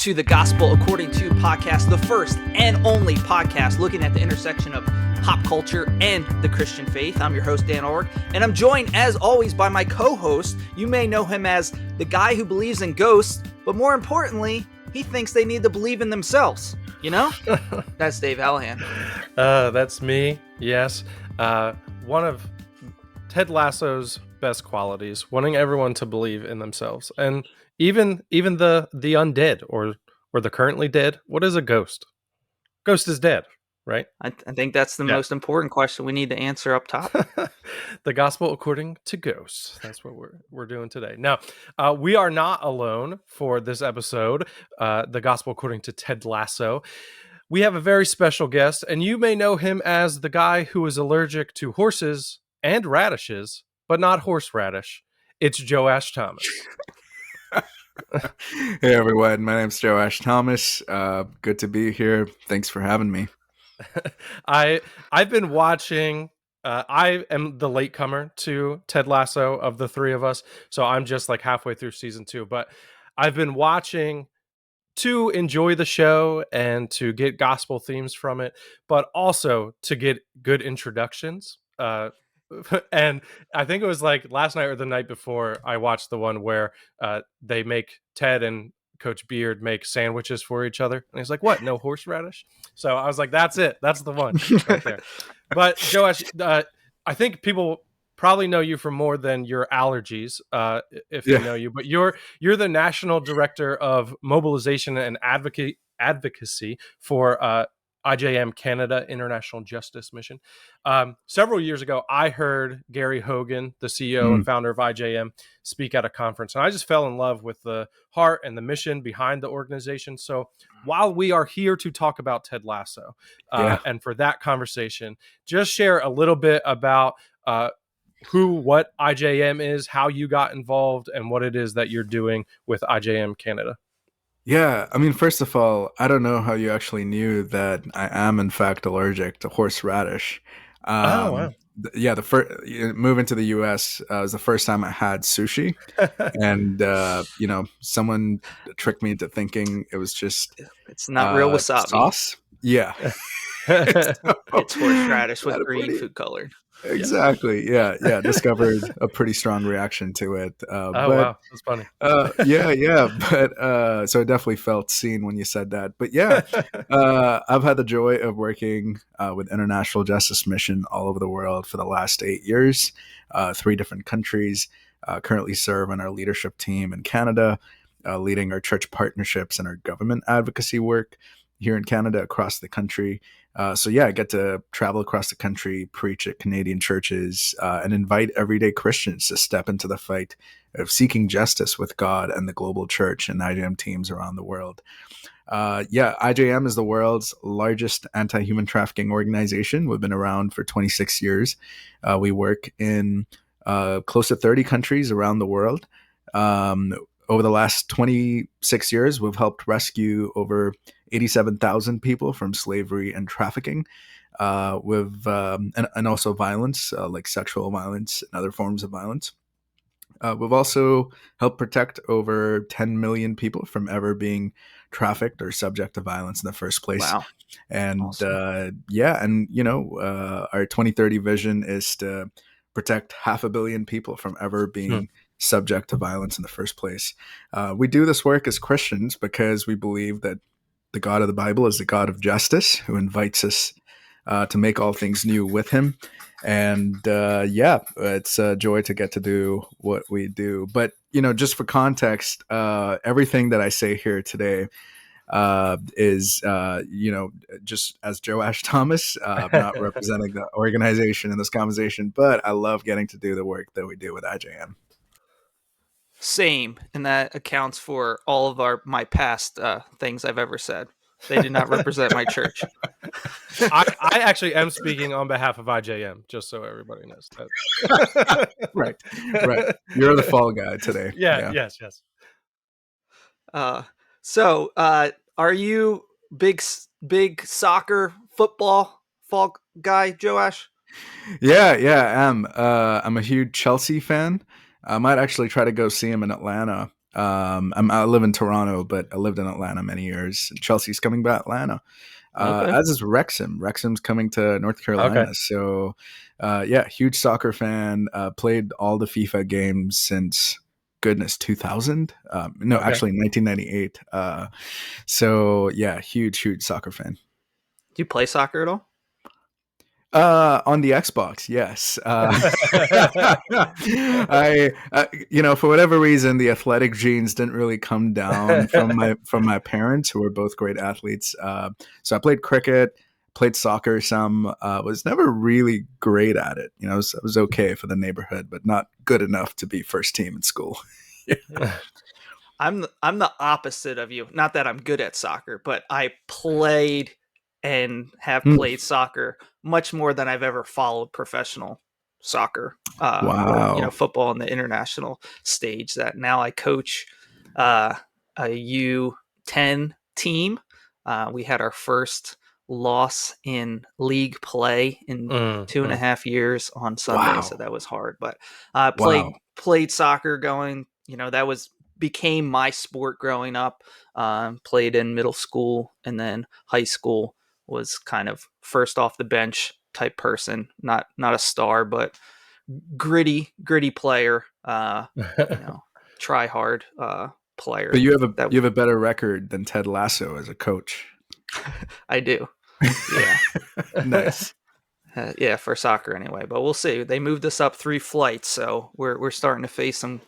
to the Gospel According to podcast, the first and only podcast looking at the intersection of pop culture and the Christian faith. I'm your host, Dan Org, and I'm joined, as always, by my co-host. You may know him as the guy who believes in ghosts, but more importantly, he thinks they need to believe in themselves. You know? That's Dave Hallahan. That's me, yes. One of Ted Lasso's best qualities, wanting everyone to believe in themselves. And even the undead or the currently dead. What is a ghost? Ghost is dead, right? I think that's the most important question we need to answer up top. The Gospel According to Ghosts. That's what we're doing today. Now, we are not alone for this episode, The Gospel According to Ted Lasso. We have a very special guest, and you may know him as the guy who is allergic to horses and radishes, but not horseradish. It's Joash Thomas. Hey everyone, my name's Joash Thomas. Good to be here. Thanks for having me. I've been watching. I am the latecomer to Ted Lasso of the three of us, so I'm just like halfway through season 2. But I've been watching to enjoy the show and to get gospel themes from it, but also to get good introductions. And I think it was like last night or the night before I watched the one where they make Ted and Coach Beard make sandwiches for each other. And he's like, what? No horseradish? So I was like, that's it. That's the one right there. But Joash, I think people probably know you for more than your allergies, if they know you. But you're the National Director of Mobilization and Advocacy for IJM Canada, International Justice Mission. Several years ago, I heard Gary Hogan, the CEO and founder of IJM, speak at a conference. And I just fell in love with the heart and the mission behind the organization. So while we are here to talk about Ted Lasso, and for that conversation, just share a little bit about what IJM is, how you got involved, and what it is that you're doing with IJM Canada. Yeah, I mean, first of all, I don't know how you actually knew that I am in fact allergic to horseradish. Wow. The first moving to the US was the first time I had sushi, and someone tricked me into thinking it was just it's not real wasabi sauce. Yeah, it's horseradish with green food colored. Exactly. Yeah. Discovered a pretty strong reaction to it. Wow, that's funny. But so I definitely felt seen when you said that. But yeah, I've had the joy of working with International Justice Mission all over the world for the last 8 years, 3 different countries. Currently serve on our leadership team in Canada, leading our church partnerships and our government advocacy work here in Canada, across the country. I get to travel across the country, preach at Canadian churches, and invite everyday Christians to step into the fight of seeking justice with God and the global church and IJM teams around the world. IJM is the world's largest anti-human trafficking organization. We've been around for 26 years. We work in close to 30 countries around the world. Over the last 26 years, we've helped rescue over 87,000 people from slavery and trafficking, and also violence, like sexual violence and other forms of violence. We've also helped protect over 10 million people from ever being trafficked or subject to violence in the first place. Wow. And awesome. Our 2030 vision is to protect 500 million people from ever being subject to violence in the first place. We do this work as Christians because we believe that the God of the Bible is the God of justice, who invites us to make all things new with him. And it's a joy to get to do what we do. But, just for context, everything that I say here today is just as Joash Thomas. I'm not representing the organization in this conversation, but I love getting to do the work that we do with IJM. Same, and that accounts for all of my past things I've ever said. They did not represent my church. I actually am speaking on behalf of IJM, just so everybody knows that. Right. You're the fall guy today. Yes. So, are you big soccer, football fall guy, Joash? Yeah, I am. I'm a huge Chelsea fan. I might actually try to go see him in Atlanta I live in Toronto, but I lived in Atlanta many years. Chelsea's coming back to Atlanta. Okay. As is Wrexham. Wrexham's coming to North Carolina. Okay. So, yeah, huge soccer fan. Played all the FIFA games since, goodness, 2000. No, Okay. actually 1998. So, yeah, huge soccer fan. Do you play soccer at all? On the Xbox, yes. For whatever reason, the athletic genes didn't really come down from my parents, who were both great athletes. So I played cricket, played soccer some. Was never really great at it. I was okay for the neighborhood, but not good enough to be first team in school. I'm the opposite of you. Not that I'm good at soccer, but I played and have played soccer much more than I've ever followed professional soccer Wow. or football on the international stage. That now I coach a U10 team. We had our first loss in league play in 2.5 years on Sunday, so that was hard. But played soccer going. That became my sport growing up. Played in middle school and then high school. Was kind of first off the bench type person, not a star, but gritty player. Try hard player. But you have a better record than Ted Lasso as a coach. I do. Yeah. Nice. Yeah, for soccer anyway. But we'll see. They moved us up 3 flights, so we're starting to face some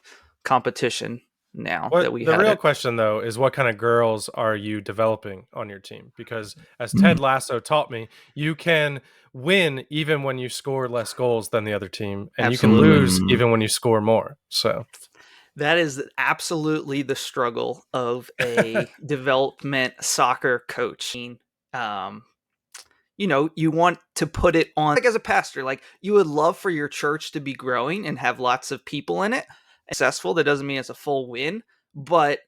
competition now that we the had real it. question, though, is what kind of girls are you developing on your team? Because as Ted Lasso taught me, you can win even when you score less goals than the other team, and Absolutely. you can lose even when you score more. So that is absolutely the struggle of a development soccer coach. You want to put it on, like as a pastor, like you would love for your church to be growing and have lots of people in it. Successful, that doesn't mean it's a full win, but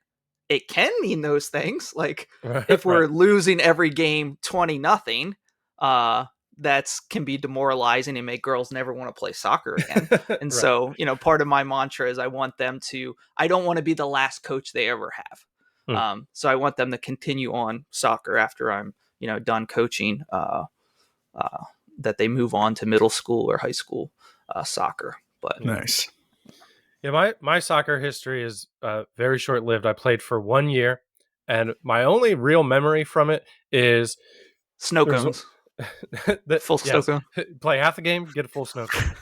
it can mean those things. Like if we're losing every game 20-0, that's can be demoralizing and make girls never want to play soccer again. And so, part of my mantra is I don't want to be the last coach they ever have. So I want them to continue on soccer after I'm, done coaching, that they move on to middle school or high school soccer. But nice. Yeah, my soccer history is very short-lived. I played for 1 year, and my only real memory from it is snow cones. Full snow cone. Play half the game, get a full snow cone.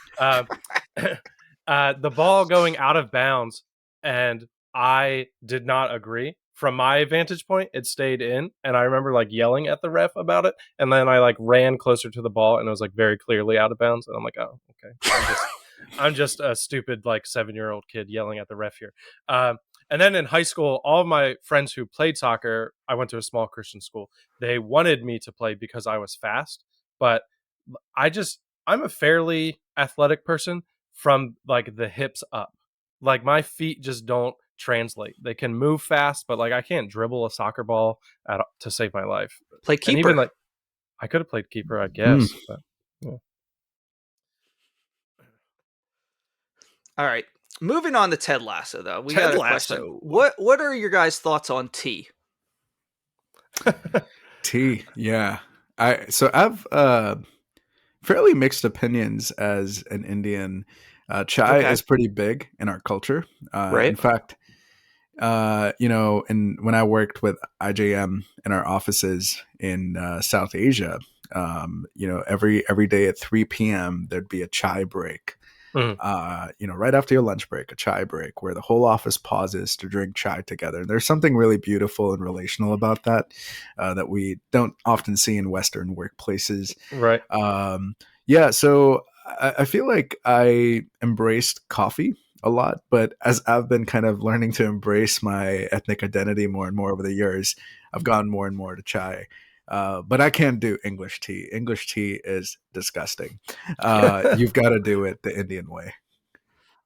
The ball going out of bounds, and I did not agree. From my vantage point, it stayed in, and I remember yelling at the ref about it, and then I ran closer to the ball, and it was very clearly out of bounds, and I'm like, oh, okay. I'm just a stupid 7-year-old kid yelling at the ref here. And then in high school, all of my friends who played soccer, I went to a small Christian school. They wanted me to play because I was fast, but I'm a fairly athletic person from the hips up. My feet just don't translate. They can move fast, but I can't dribble a soccer ball to save my life. Play keeper. And even I could have played keeper, I guess. But, yeah. All right. Moving on to Ted Lasso, though. We got a question. What are your guys' thoughts on tea? Tea, yeah. I've fairly mixed opinions as an Indian. Chai is pretty big in our culture. Right. In fact, when I worked with IJM in our offices in South Asia, every day at 3 p.m. there'd be a chai break. Right after your lunch break, a chai break where the whole office pauses to drink chai together. There's something really beautiful and relational about that that we don't often see in Western workplaces. Right. So I feel like I embraced coffee a lot, but as I've been kind of learning to embrace my ethnic identity more and more over the years, I've gone more and more to chai. But I can't do English tea. English tea is disgusting. You've got to do it the Indian way.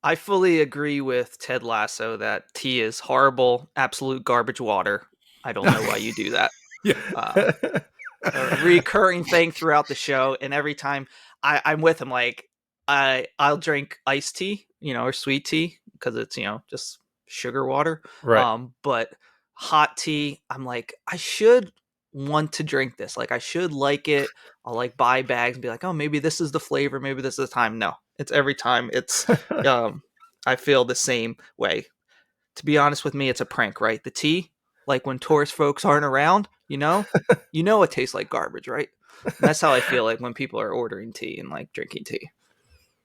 I fully agree with Ted Lasso that tea is horrible, absolute garbage water. I don't know why you do that. A recurring thing throughout the show, and every time I'm with him, I'll drink iced tea, or sweet tea because it's just sugar water. Right. But hot tea, I'm like, I should want to drink this. Like I should like it. I'll like buy bags and be like, oh, maybe this is the flavor, maybe this is the time. No, it's every time. It's I feel the same way. To be honest with me, it's a prank, right? The tea, like when tourist folks aren't around, it tastes like garbage, right? And that's how I feel like when people are ordering tea and like drinking tea.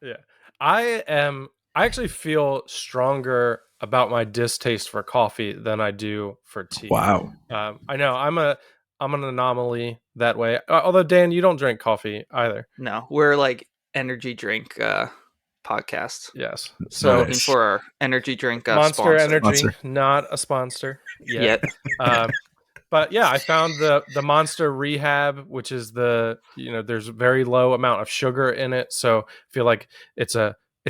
Yeah. I actually feel stronger about my distaste for coffee than I do for tea. Wow. I know I'm an anomaly that way. Although Dan, you don't drink coffee either. No, we're like energy drink podcast. Yes. So Looking Nice. for our energy drink Monster sponsor. Energy, Sponsor. not a sponsor Yet. But yeah, I found the Monster Rehab, which is there's very low amount of sugar in it, so I feel like it's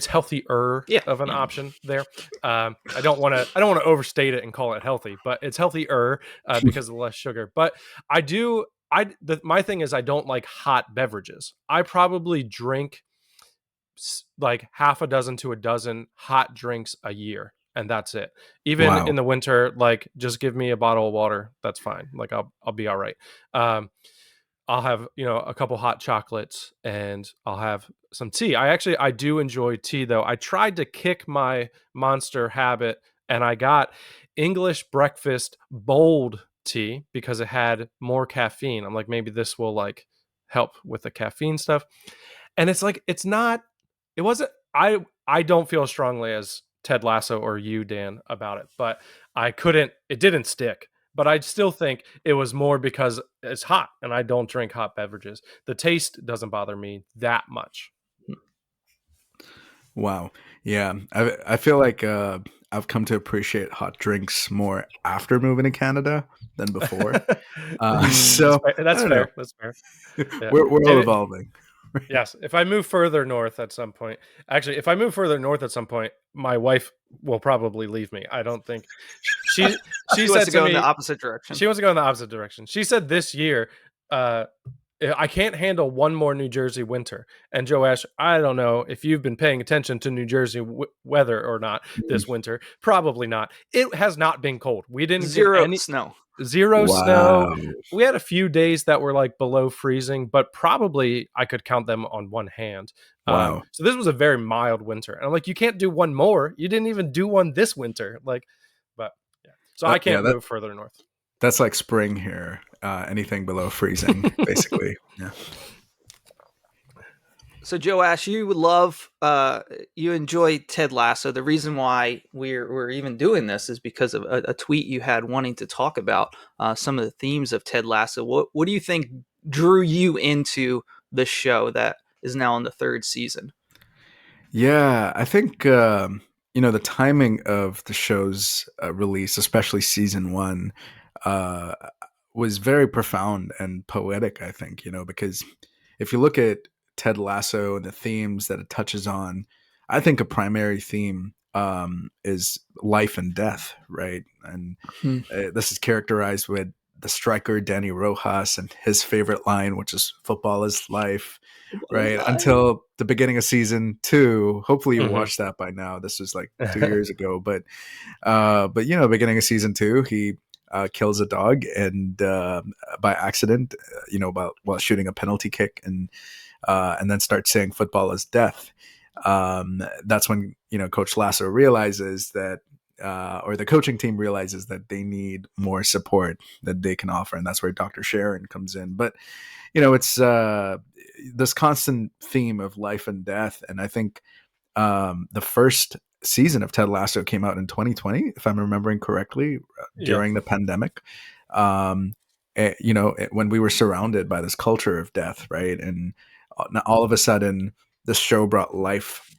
healthier Yeah. of an option there. I don't want to overstate it and call it healthy, but it's healthier because of less sugar. But my thing is I don't like hot beverages. I probably drink like half a dozen to a dozen hot drinks a year, and that's it. Even Wow. in the winter, like just give me a bottle of water, that's fine. Like I'll be all right. I'll have a couple hot chocolates, and I'll have some tea. I do enjoy tea though. I tried to kick my monster habit, and I got English breakfast bold tea because it had more caffeine. I'm like, maybe this will like help with the caffeine stuff. And it's like it wasn't I don't feel strongly as Ted Lasso or you, Dan, about it, but it didn't stick. But I still think it was more because it's hot and I don't drink hot beverages. The taste doesn't bother me that much. Wow. Yeah. I feel like I've come to appreciate hot drinks more after moving to Canada than before. So That's I don't know. fair. That's fair. Yeah. We're all evolving. Yes. If I move further north at some point, my wife will probably leave me. I don't think she She said wants to go me, in the opposite direction. she wants to go in the opposite direction. She said this year, I can't handle one more New Jersey winter. And Joash, I don't know if you've been paying attention to New Jersey weather or not this winter. Probably not. It has not been cold. We didn't get any snow. Zero Wow. snow. We had a few days that were like below freezing, but probably I could count them on one hand. Wow. So this was a very mild winter. And I'm like, you can't do one more. You didn't even do one this winter. But yeah. So I can't move further north. That's like spring here. Anything below freezing, basically. Yeah. So Joash, you enjoy Ted Lasso. The reason why we're even doing this is because of a tweet you had wanting to talk about some of the themes of Ted Lasso. What do you think drew you into the show that is now in the third season? Yeah, I think the timing of the show's release, especially season one, was very profound and poetic. I think because if you look at Ted Lasso and the themes that it touches on, I think a primary theme is life and death, right? And this is characterized with the striker Danny Rojas and his favorite line, which is "Football is life." Right until the beginning of season 2. Hopefully you watched that by now. This was like 2 years ago, but beginning of season 2, he kills a dog and by accident, while shooting a penalty kick, and then starts saying "football is death." That's when Coach Lasso realizes that, or the coaching team realizes that they need more support that they can offer, and that's where Dr. Sharon comes in. But it's this constant theme of life and death, and I think the first season of Ted Lasso came out in 2020, if I'm remembering correctly, during the pandemic. When we were surrounded by this culture of death, right? And all of a sudden, this show brought life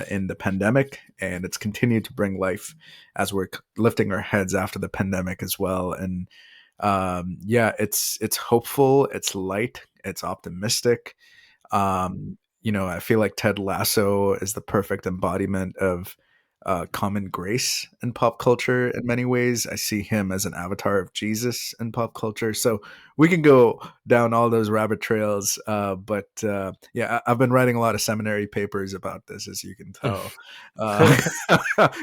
in the pandemic, and it's continued to bring life as we're lifting our heads after the pandemic as well. And it's hopeful, it's light, it's optimistic. I feel like Ted Lasso is the perfect embodiment of common grace in pop culture in many ways. I see him as an avatar of Jesus in pop culture. So we can go down all those rabbit trails. But I've been writing a lot of seminary papers about this, as you can tell, uh,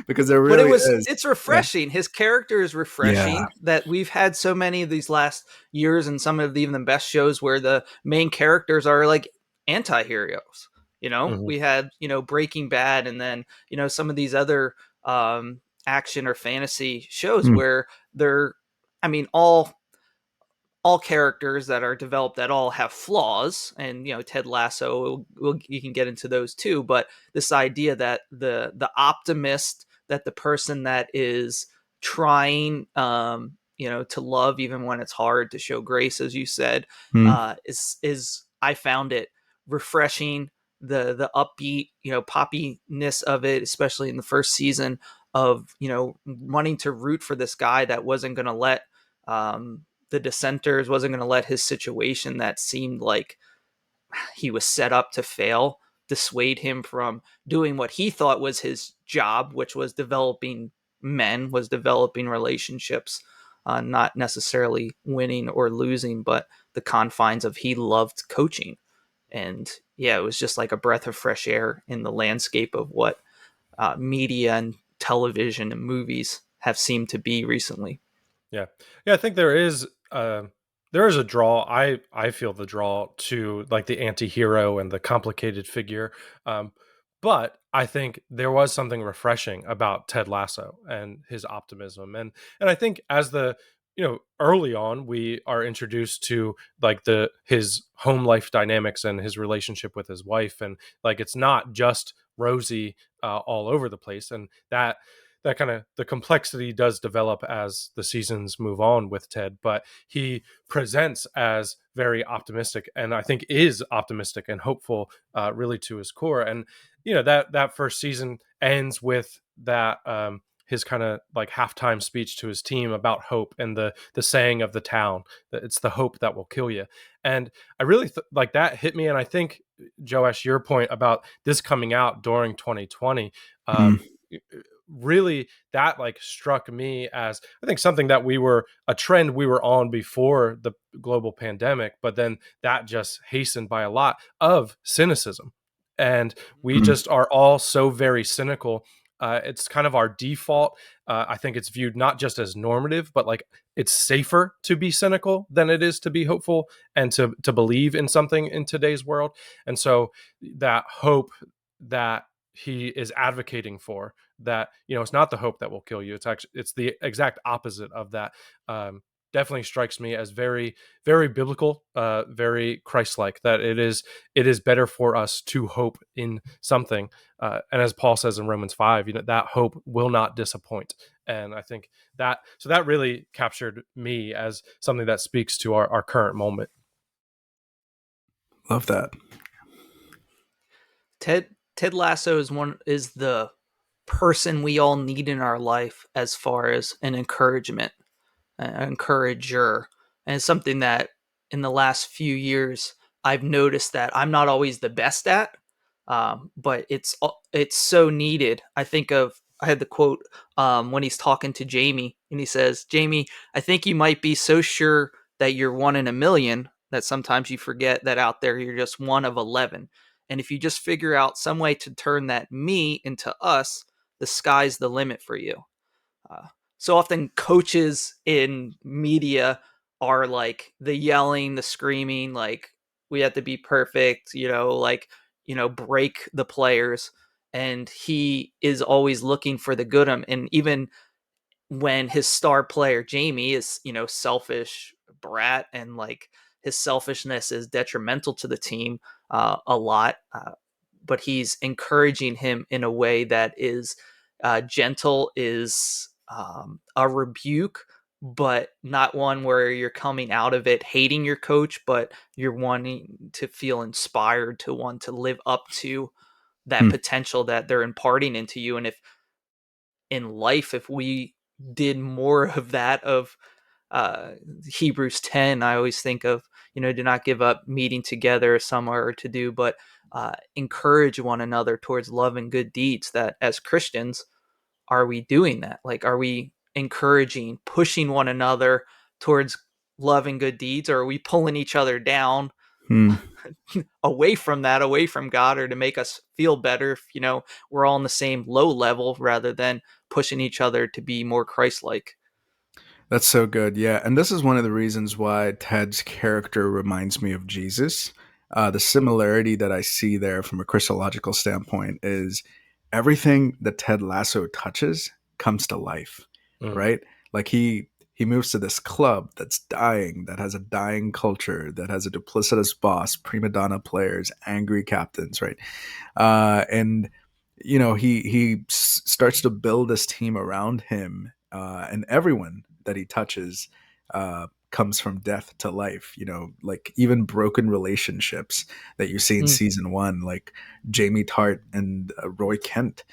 because there But really is. it's Yeah. refreshing. His character is Yeah. refreshing, that we've had so many of these last years, and some of even the best shows where the main characters are like anti-heroes. Mhm. We had, Breaking Bad, and then, some of these other action or fantasy shows Mm, where they're, I mean, all characters that are developed at all have flaws, and Ted Lasso, you can get into those too, but this idea that the optimist, that the person that is trying, to love even when it's hard, to show grace, as you said, mm, is I found it refreshing. The upbeat, poppiness of it, especially in the first season, of wanting to root for this guy that wasn't going to let the dissenters, wasn't going to let his situation that seemed like he was set up to fail dissuade him from doing what he thought was his job, which was developing men, was developing relationships, not necessarily winning or losing, but the confines of, he loved coaching. And yeah, it was just like a breath of fresh air in the landscape of what media and television and movies have seemed to be recently. Yeah. Yeah, I think there is a draw. I feel the draw to like the anti-hero and the complicated figure. Um but I think there was something refreshing about Ted Lasso and his optimism. And I think as the early on we are introduced to like the his home life dynamics and his relationship with his wife, and like it's not just rosy all over the place, and that kind of the complexity does develop as the seasons move on with Ted, but he presents as very optimistic, and I think is optimistic and hopeful, really to his core. And that first season ends with that his kind of like halftime speech to his team about hope, and the saying of the town that it's the hope that will kill you. And I really like that hit me. And I think, Joash, your point about this coming out during 2020, mm, um, really that like struck me as I think something that we were a trend we were on before the global pandemic, but then that just hastened by a lot of cynicism. And we mm, just are all so very cynical. It's kind of our default. I think it's viewed not just as normative, but like it's safer to be cynical than it is to be hopeful and to believe in something in today's world. And so that hope that he is advocating for, that it's not the hope that will kill you, it's the exact opposite of that, definitely strikes me as very very biblical, very Christ-like, that it is better for us to hope in something, and as Paul says in Romans 5, that hope will not disappoint. And I think that really captured me as something that speaks to our current moment. love that. Ted Lasso is the person we all need in our life as far as an encouragement, an encourager, and something that in the last few years I've noticed that I'm not always the best at, but it's so needed. I had the quote when he's talking to Jamie, and he says, "Jamie, I think you might be so sure that you're one in a million that sometimes you forget that out there you're just one of 11. And if you just figure out some way to turn that me into us, the sky's the limit for you." Uh, so often, coaches in media are like the yelling, the screaming, like we have to be perfect, break the players. And he is always looking for the good. And even when his star player Jamie is, selfish brat, and like his selfishness is detrimental to the team a lot, but he's encouraging him in a way that is gentle, is a rebuke, but not one where you're coming out of it hating your coach, but you're wanting to feel inspired to want to live up to that Mm, potential that they're imparting into you. And if in life, if we did more of that, of uh, Hebrews 10, I always think of, do not give up meeting together, some are to do, but encourage one another towards love and good deeds, that as Christians, are we doing that? Like, are we encouraging, pushing one another towards love and good deeds, or are we pulling each other down Hmm. away from that, away from God, or to make us feel better if, we're all on the same low level rather than pushing each other to be more Christ-like? That's so good. Yeah. And this is one of the reasons why Ted's character reminds me of Jesus. The similarity that I see there from a Christological standpoint is everything that Ted Lasso touches comes to life, Mm. right? Like he moves to this club that's dying, that has a dying culture, that has a duplicitous boss, prima donna players, angry captains, right? And he starts to build this team around him, and everyone that he touches comes from death to life. Like even broken relationships that you see in Mm. season one, like Jamie Tart and Roy Kent,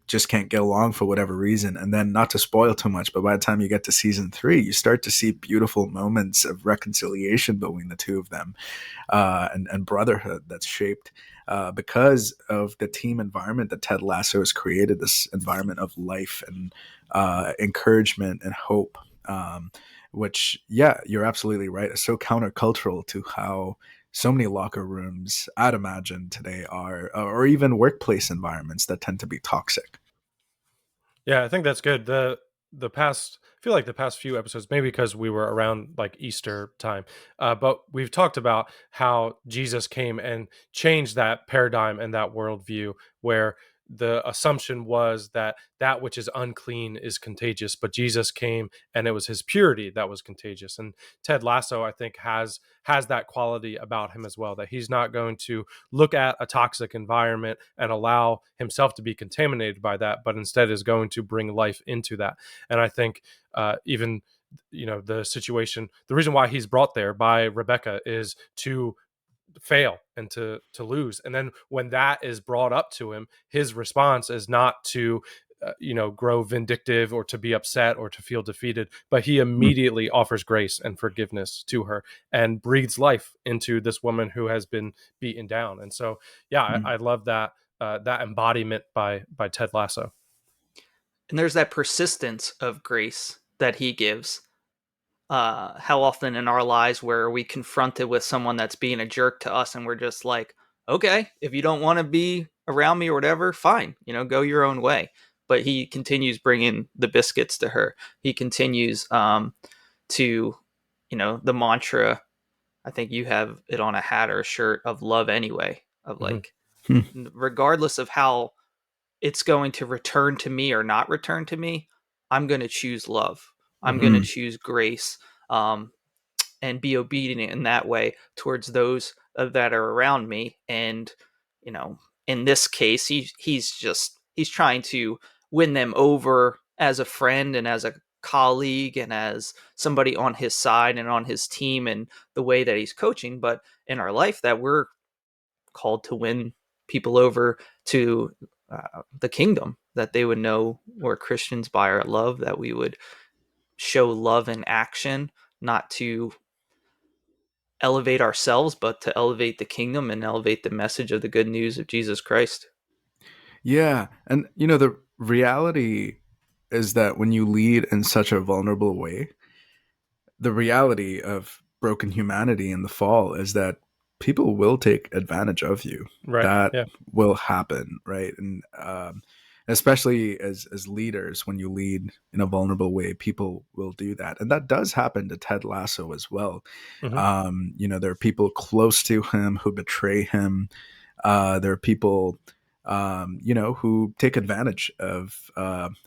just can't get along for whatever reason. And then, not to spoil too much, but by the time you get to season three, you start to see beautiful moments of reconciliation between the two of them, and brotherhood that's shaped because of the team environment that Ted Lasso has created, this environment of life and encouragement and hope, which, yeah, you're absolutely right, is so countercultural to how so many locker rooms, I'd imagine, today are, or even workplace environments that tend to be toxic. Yeah, I think that's good. The past, I feel like the past few episodes, maybe because we were around like Easter time, but we've talked about how Jesus came and changed that paradigm and that worldview, where the assumption was that that which is unclean is contagious, but Jesus came and it was his purity that was contagious. And Ted Lasso, I think, has that quality about him as well, that he's not going to look at a toxic environment and allow himself to be contaminated by that, but instead is going to bring life into that. And I think even the situation, the reason why he's brought there by Rebecca is to fail and to lose, and then when that is brought up to him, his response is not to grow vindictive or to be upset or to feel defeated, but he Mm, immediately offers grace and forgiveness to her and breathes life into this woman who has been beaten down. And so, yeah, mm. I love that that embodiment by Ted Lasso. And there's that persistence of grace that he gives. How often in our lives where we confronted with someone that's being a jerk to us and we're just like, okay, if you don't want to be around me or whatever, fine, go your own way. But he continues bringing the biscuits to her. He continues to, the mantra. I think you have it on a hat or a shirt of love anyway, of Hmm. like, regardless of how it's going to return to me or not return to me, I'm going to choose love. I'm Hmm. going to Mm, choose grace, and be obedient in that way towards those that are around me. And, you know, in this case, he's trying to win them over as a friend and as a colleague and as somebody on his side and on his team and the way that he's coaching. But in our life, that we're called to win people over to the kingdom, that they would know we're Christians by our love, that we would show love in action, not to elevate ourselves, but to elevate the kingdom and elevate the message of the good news of Jesus Christ. yeah. And, the reality is that when you lead in such a vulnerable way, the reality of broken humanity in the fall is that people will take advantage of you. Right. That Yeah. will happen, right? And especially as leaders, when you lead in a vulnerable way, people will do that, and that does happen to Ted Lasso as well. Hmm. There are people close to him who betray him. There are people, who take advantage of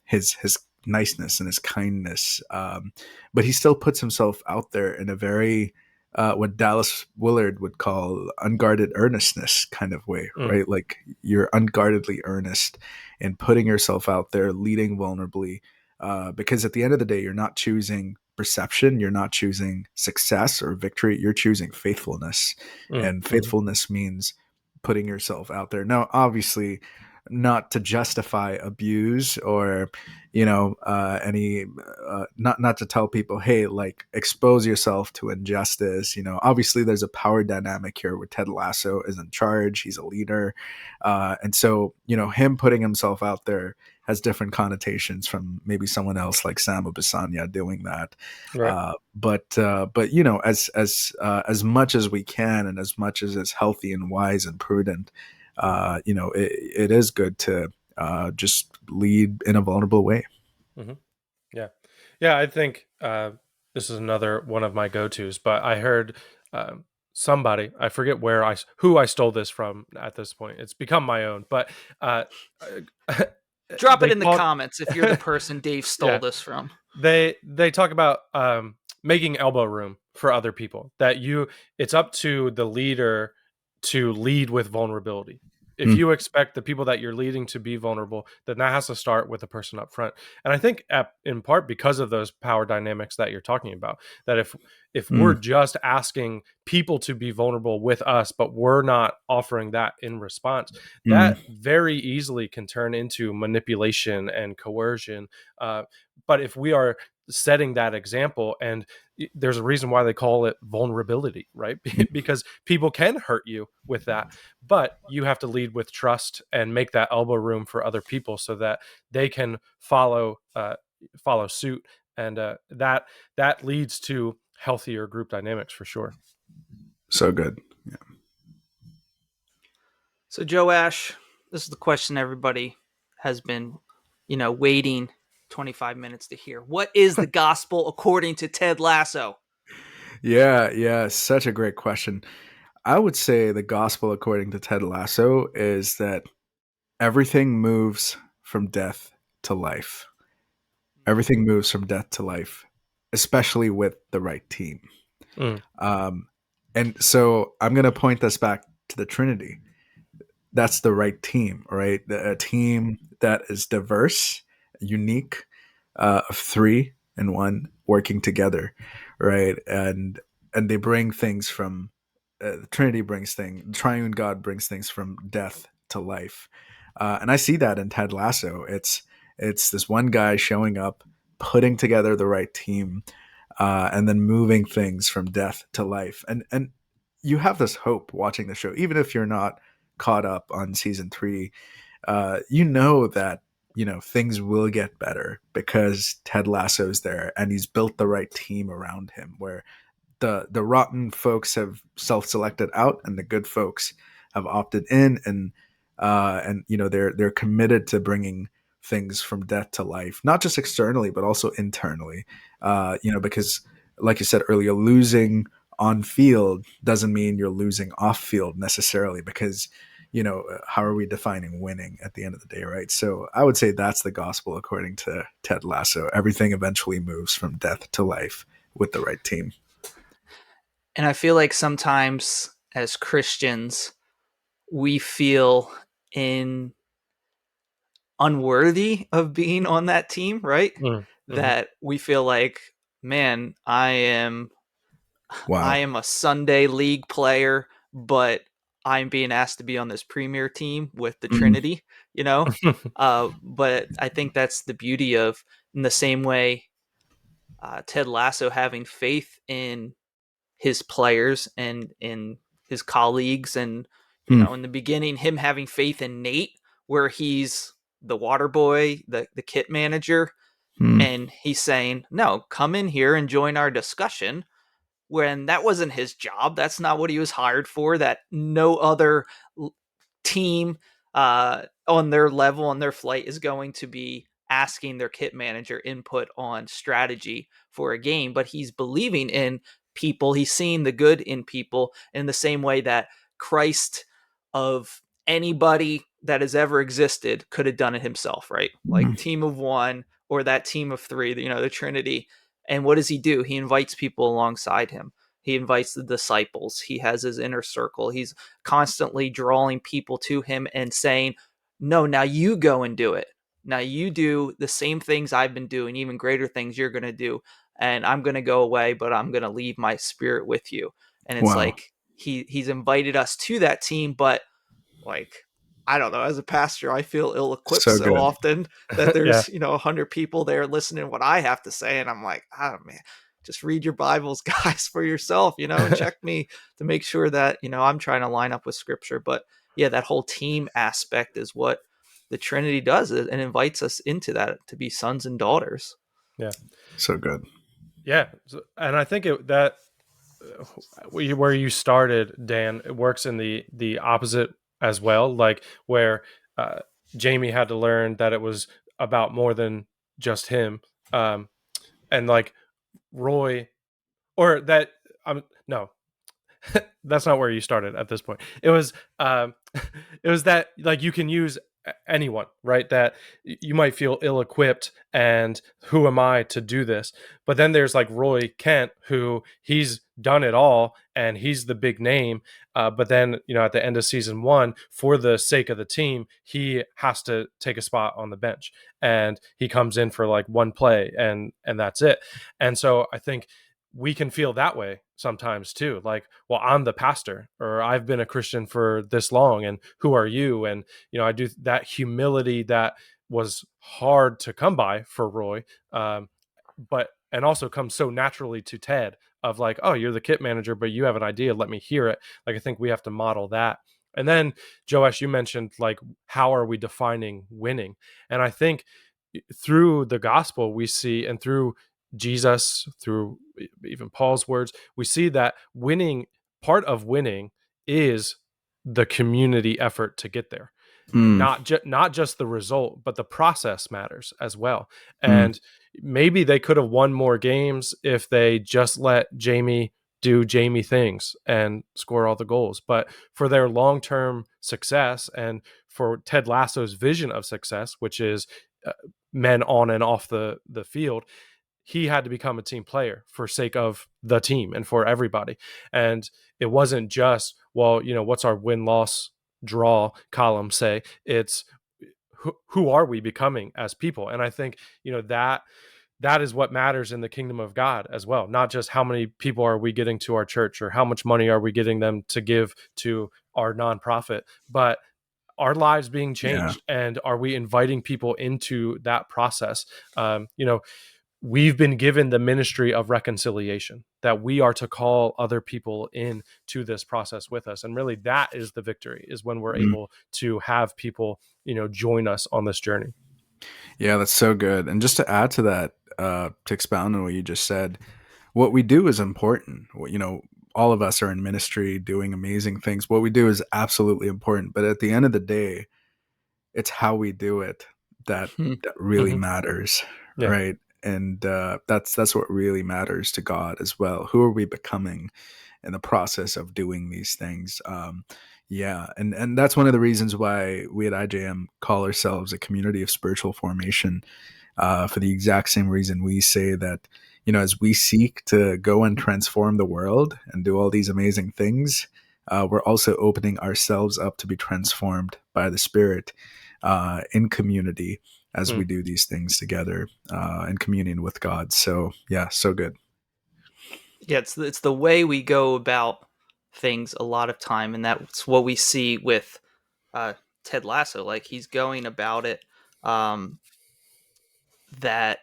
his niceness and his kindness. But he still puts himself out there in a very what Dallas Willard would call unguarded earnestness kind of way, Mm. right? Like you're unguardedly earnest in putting yourself out there, leading vulnerably, because at the end of the day, you're not choosing perception, you're not choosing success or victory, you're choosing faithfulness, Mm. and Hmm. faithfulness means putting yourself out there. Now, obviously, not to justify abuse or any not to tell people, hey, like expose yourself to injustice. Obviously there's a power dynamic here where Ted Lasso is in charge, he's a leader, and so him putting himself out there has different connotations from maybe someone else like Sama Bisanya doing that. Right. But you know, as much as we can, and as much as it's healthy and wise and prudent, you know, it is good to just lead in a vulnerable way. Mm-hmm. Yeah. Yeah. I think this is another one of my go-tos, but I heard somebody, I forget who I stole this from at this point. It's become my own, but uh, Drop it they in the called, comments if you're the person Dave stole yeah, this from. they talk about making elbow room for other people, that it's up to the leader to lead with vulnerability. If Mm, you expect the people that you're leading to be vulnerable, then that has to start with the person up front. And I think in part because of those power dynamics that you're talking about, that if we're mm, just asking people to be vulnerable with us, but we're not offering that in response, mm, that very easily can turn into manipulation and coercion. But if we are setting that example, and there's a reason why they call it vulnerability, right? mm. Because people can hurt you with that, but you have to lead with trust and make that elbow room for other people so that they can follow suit, and that leads to healthier group dynamics for sure. So good. Yeah. So Joash, this is the question everybody has been, waiting 25 minutes to hear. What is the gospel according to Ted Lasso? Yeah, such a great question. I would say the gospel according to Ted Lasso is that everything moves from death to life. Everything moves from death to life, especially with the right team. Mm, Um, and so I'm going to point this back to the Trinity. That's the right team, right? A team that is diverse, unique, of three and one working together, right? And they bring things from the Trinity brings things, the Triune God brings things from death to life, and I see that in Ted Lasso. It's this one guy showing up, putting together the right team, and then moving things from death to life, and you have this hope watching the show, even if you're not caught up on season 3. You know that things will get better because Ted Lasso's there and he's built the right team around him, where the rotten folks have self-selected out and the good folks have opted in, and they're committed to bringing things from death to life, not just externally but also internally. Because like you said earlier, losing on field doesn't mean you're losing off field necessarily, because how are we defining winning at the end of the day, right? So I would say that's the gospel according to Ted Lasso. Everything eventually moves from death to life with the right team. And I feel like sometimes as Christians, we feel in unworthy of being on that team, right? mm, mhm, That we feel like, man, I Wow. am a Sunday league player, but I'm being asked to be on this premier team with the Mm, Trinity, you know? But I think that's the beauty of, in the same way, Ted Lasso having faith in his players and in his colleagues. And, mm, in the beginning, him having faith in Nate, where he's the water boy, the kit manager, mm, and he's saying, no, come in here and join our discussion, when that wasn't his job. That's not what he was hired for. That no other team on their level, on their flight, is going to be asking their kit manager input on strategy for a game. But he's believing in people. He's seeing the good in people in the same way that Christ, of anybody that has ever existed, could have done it himself, right? Like mm, team of one or that team of three, the Trinity. And what does he do? He invites people alongside him. He invites the disciples. He has his inner circle. He's constantly drawing people to him and saying, no, now you go and do it. Now you do the same things I've been doing, even greater things you're going to do. And I'm going to go away, but I'm going to leave my spirit with you. And it's wow. like he's invited us to that team, but like, I don't know, as a pastor, I feel ill-equipped So so good. often that yeah. there's 100 people there listening to what I have to say, and I'm like, oh man, just read your Bibles, guys, for yourself, and check me to make sure that I'm trying to line up with Scripture. But yeah, that whole team aspect is what the Trinity does it and invites us into that to be sons and daughters. Yeah. So good. Yeah. And I think that where you started, Dan, it works in the opposite as well. Like where Jamie had to learn that it was about more than just him, and like Roy, or that no, that's not where you started at this point. It was it was that like you can use anyone, right? That you might feel ill-equipped and who am I to do this? But then there's like Roy Kent, who he's done it all and he's the big name. But then, at the end of season 1, for the sake of the team, he has to take a spot on the bench and he comes in for like one play and that's it. And so I think we can feel that way sometimes too. Like, well, I'm the pastor, or I've been a Christian for this long, and who are you? And, I do that humility that was hard to come by for Roy, and also comes so naturally to Ted of like, oh, you're the kit manager, but you have an idea. Let me hear it. Like, I think we have to model that. And then, Joash, you mentioned like, how are we defining winning? And I think through the gospel we see, and through Jesus, through even Paul's words, we see that part of winning is the community effort to get there. Mm, Not just the result, but the process matters as well. mm, And maybe they could have won more games if they just let Jamie do Jamie things and score all the goals. But for their long-term success and for Ted Lasso's vision of success, which is men on and off the field, he had to become a team player for sake of the team and for everybody. And it wasn't just, well, what's our win-loss draw column say? It's who are we becoming as people? And I think, that is what matters in the kingdom of God as well. Not just how many people are we getting to our church or how much money are we getting them to give to our nonprofit, but our lives being yeah. changed, and are we inviting people into that process? We've been given the ministry of reconciliation, that we are to call other people in to this process with us. And really that is the victory, is when we're Mm. able to have people, join us on this journey. Yeah, that's so good. And just to add to that, to expound on what you just said, what we do is important. All of us are in ministry doing amazing things. What we do is absolutely important. But at the end of the day, it's how we do it that Hmm. that really Mm-hmm. matters, Yeah. right? And that's what really matters to God as well. Who are we becoming in the process of doing these things? Yeah, and that's one of the reasons why we at IJM call ourselves a community of spiritual formation, for the exact same reason we say that, as we seek to go and transform the world and do all these amazing things, we're also opening ourselves up to be transformed by the Spirit, in community as we Mm. do these things together, in communion with God. So yeah, so good. Yeah, it's the way we go about things a lot of time, and that's what we see with uh, Ted Lasso. Like, he's going about it, um, that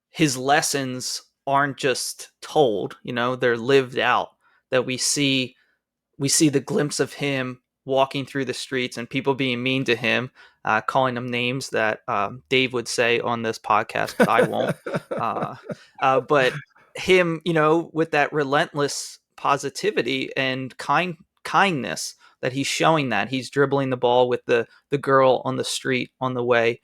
his lessons aren't just told, they're lived out. That we see the glimpse of him walking through the streets and people being mean to him, calling him names that Dave would say on this podcast, but I won't. Uh, but him, with that relentless positivity and kindness that he's showing, that he's dribbling the ball with the girl on the street on the way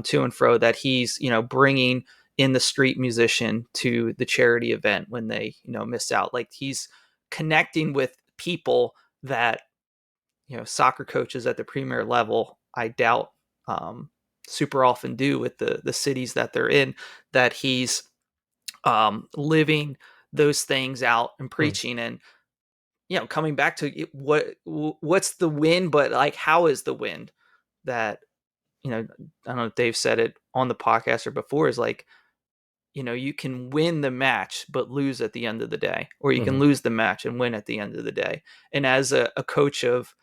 to and fro, that he's bringing in the street musician to the charity event when they miss out. Like, he's connecting with people that soccer coaches at the premier level, I doubt, super often do with the cities that they're in. That he's living those things out and Mm. preaching, and coming back to what's the win, but like, how is the win? That I don't know if Dave said it on the podcast or before, is like, you can win the match but lose at the end of the day, or you can Mhm. lose the match and win at the end of the day. And as a coach of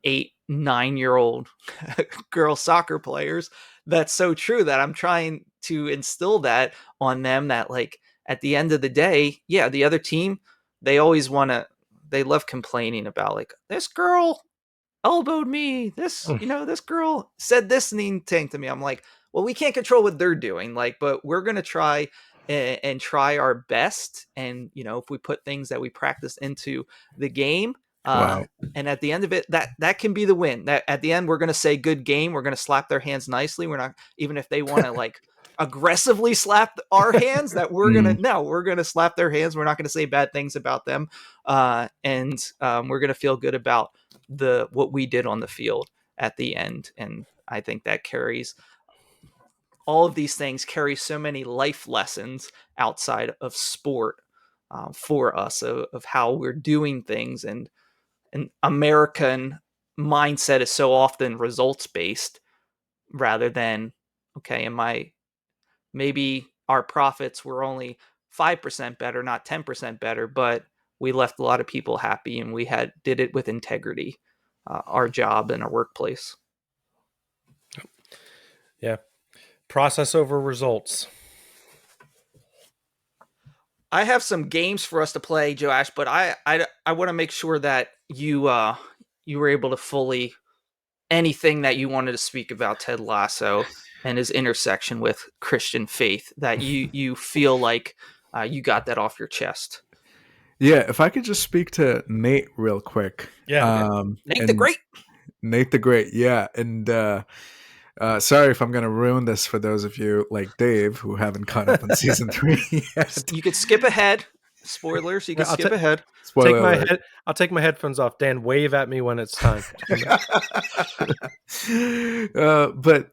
8, 9-year-old girl soccer players, that's so true, that I'm trying to instill that on them, that like, at the end of the day, yeah, the other team, they always want to, they love complaining about, like, this girl elbowed me. This girl said this mean thing to me. I'm like, well, we can't control what they're doing. Like, but we're going to try and try our best. And, if we put things that we practice into the game, Wow. and at the end of it, that can be the win. That at the end, we're going to say good game. We're going to slap their hands nicely. We're not, even if they want to like aggressively slap our hands, that we're going to, Mm. no, we're going to slap their hands. We're not going to say bad things about them. And we're going to feel good about what we did on the field at the end. And I think that carries, all of these things carry so many life lessons outside of sport, for us, of how we're doing things. And an American mindset is so often results based rather than, okay, maybe our profits were only 5% better, not 10% better, but we left a lot of people happy and we did it with integrity, our job and our workplace. Yeah. Process over results. I have some games for us to play, Joash, but I want to make sure that you were able to fully, anything that you wanted to speak about Ted Lasso and his intersection with Christian faith, that you feel like you got that off your chest. Yeah, if I could just speak to Nate real quick. Yeah. Nate the And Great. Nate the Great, yeah. And sorry if I'm going to ruin this for those of you like Dave who haven't caught up on season 3 yet. You could skip ahead. Spoilers. You can I'll skip ahead. Spoiler alert. I'll take my headphones off. Dan, wave at me when it's time. But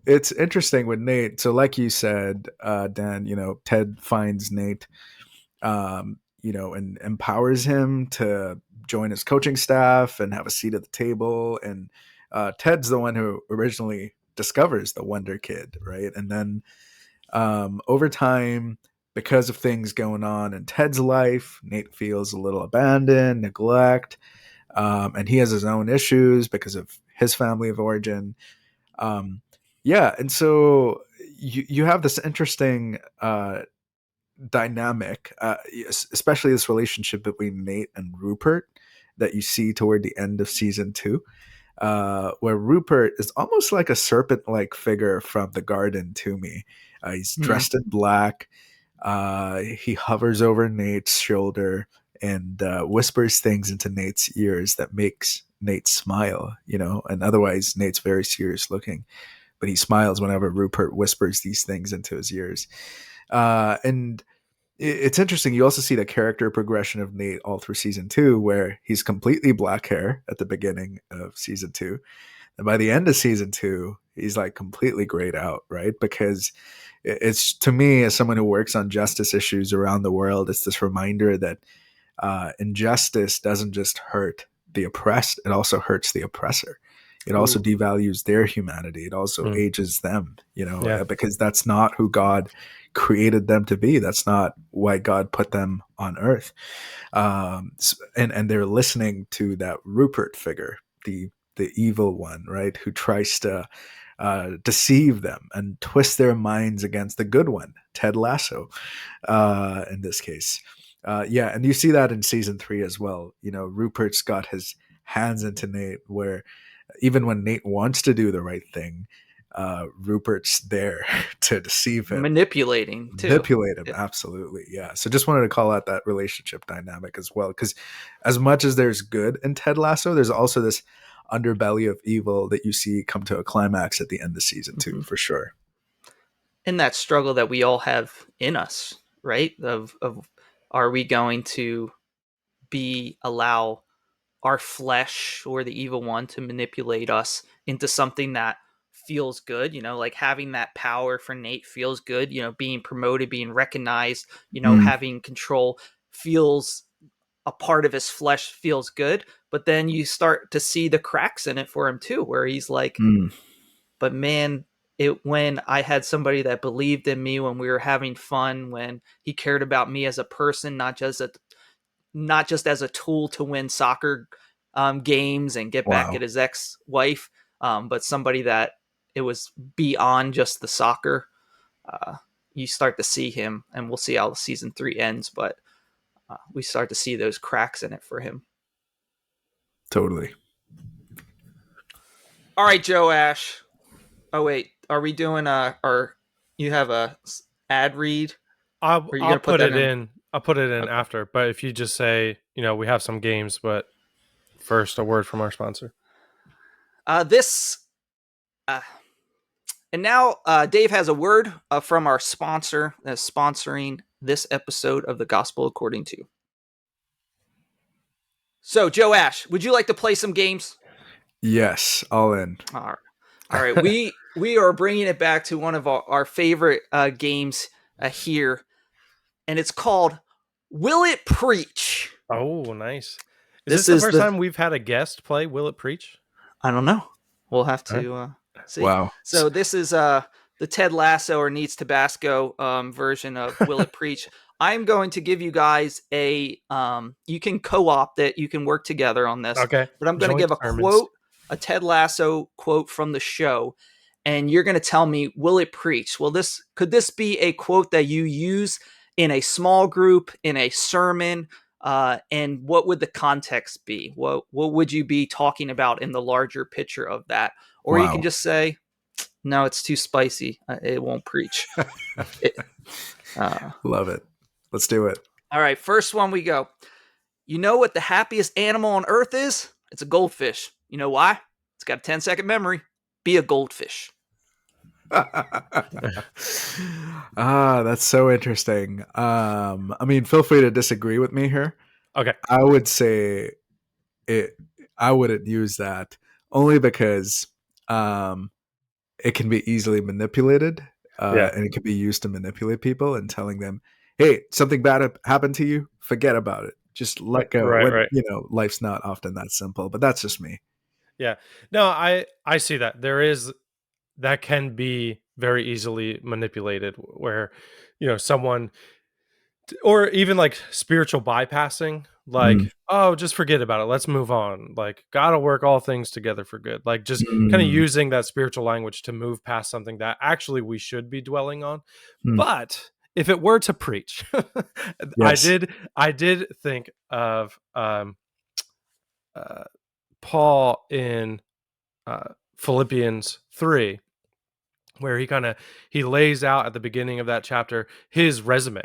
it's interesting with Nate. So like you said, Dan, Ted finds Nate, and empowers him to join his coaching staff and have a seat at the table. And Ted's the one who originally discovers the Wonder Kid, right? And then over time, because of things going on in Ted's life, Nate feels a little abandoned, neglect, and he has his own issues because of his family of origin. And so you have this interesting dynamic, especially this relationship between Nate and Rupert that you see toward the end of season 2. Where Rupert is almost like a serpent-like figure from the garden to me. He's dressed in black. He hovers over Nate's shoulder and whispers things into Nate's ears that makes Nate smile, and otherwise Nate's very serious looking, but he smiles whenever Rupert whispers these things into his ears. And it's interesting. You also see the character progression of Nate all through season 2, where he's completely black hair at the beginning of season 2. And by the end of season 2, he's like completely grayed out, right? Because it's, to me, as someone who works on justice issues around the world, it's this reminder that injustice doesn't just hurt the oppressed, it also hurts the oppressor. It also devalues their humanity. It also ages them, because that's not who God created them to be. That's not why God put them on earth. And they're listening to that Rupert figure, the evil one, right, who tries to deceive them and twist their minds against the good one, Ted Lasso, in this case. And you see that in season 3 as well. Rupert's got his hands into Nate, where even when Nate wants to do the right thing, Rupert's there to deceive him, manipulate him, yeah. Absolutely, yeah. So just wanted to call out that relationship dynamic as well, because as much as there's good in Ted Lasso, there's also this underbelly of evil that you see come to a climax at the end of season 2, for sure. And that struggle that we all have in us, right? Of are we going to allow our flesh or the evil one to manipulate us into something that feels good, like having that power for Nate feels good, being promoted, being recognized, having control feels, a part of his flesh feels good. But then you start to see the cracks in it for him too, where he's like, but man, when I had somebody that believed in me, when we were having fun, when he cared about me as a person, not just as a tool to win soccer games and get back at his ex-wife, but somebody that it was beyond just the soccer. You start to see him, and we'll see how season 3 ends, but we start to see those cracks in it for him. Totally. All right, Joash. Oh wait, are we doing or you have a ad read? I'll Or are you I'll gonna put put that it in? in. I'll put it in Okay. after. But if you just say, we have some games, but first a word from our sponsor. This uh, and now Dave has a word from our sponsor that's sponsoring this episode of the Gospel According to. So, Joash, would you like to play some games? Yes, all in. All right. We are bringing it back to one of our favorite games here, and it's called Will It Preach? Oh, nice. Is this This the is first the time we've had a guest play Will It Preach? I don't know. We'll have All right. to see. Wow. So this is the Ted Lasso or Needs Tabasco version of Will It Preach. I'm going to give you guys a you can co-opt it, you can work together on this. Okay. But I'm going to Joint give a sermons. quote, a Ted Lasso quote from the show, and you're going to tell me, will it preach? Could this be a quote that you use in a small group, in a sermon? And what would the context be? What would you be talking about in the larger picture of that? Or you can Wow. just say, no, it's too spicy. It won't preach. It, Love it. Let's do it. all right, first one we go. You know what the happiest animal on earth is? It's a goldfish. You know why? It's got a 10-second memory. Be a goldfish. That's so interesting. I mean, feel free to disagree with me here. Okay. I would say I wouldn't use that only because it can be easily manipulated, and it can be used to manipulate people and telling them, "Hey, something bad happened to you. Forget about it. Just let go." Right. Life's not often that simple. But that's just me. Yeah. No, I see that. That can be very easily manipulated where, someone, or even like spiritual bypassing, Mm, like, oh, just forget about it. Let's move on. Like, God will work all things together for good. Like, just kind of mm, using that spiritual language to move past something that actually we should be dwelling on. mm. But if it were to preach, Yes. I did think of Paul in Philippians 3, where he lays out at the beginning of that chapter his resume,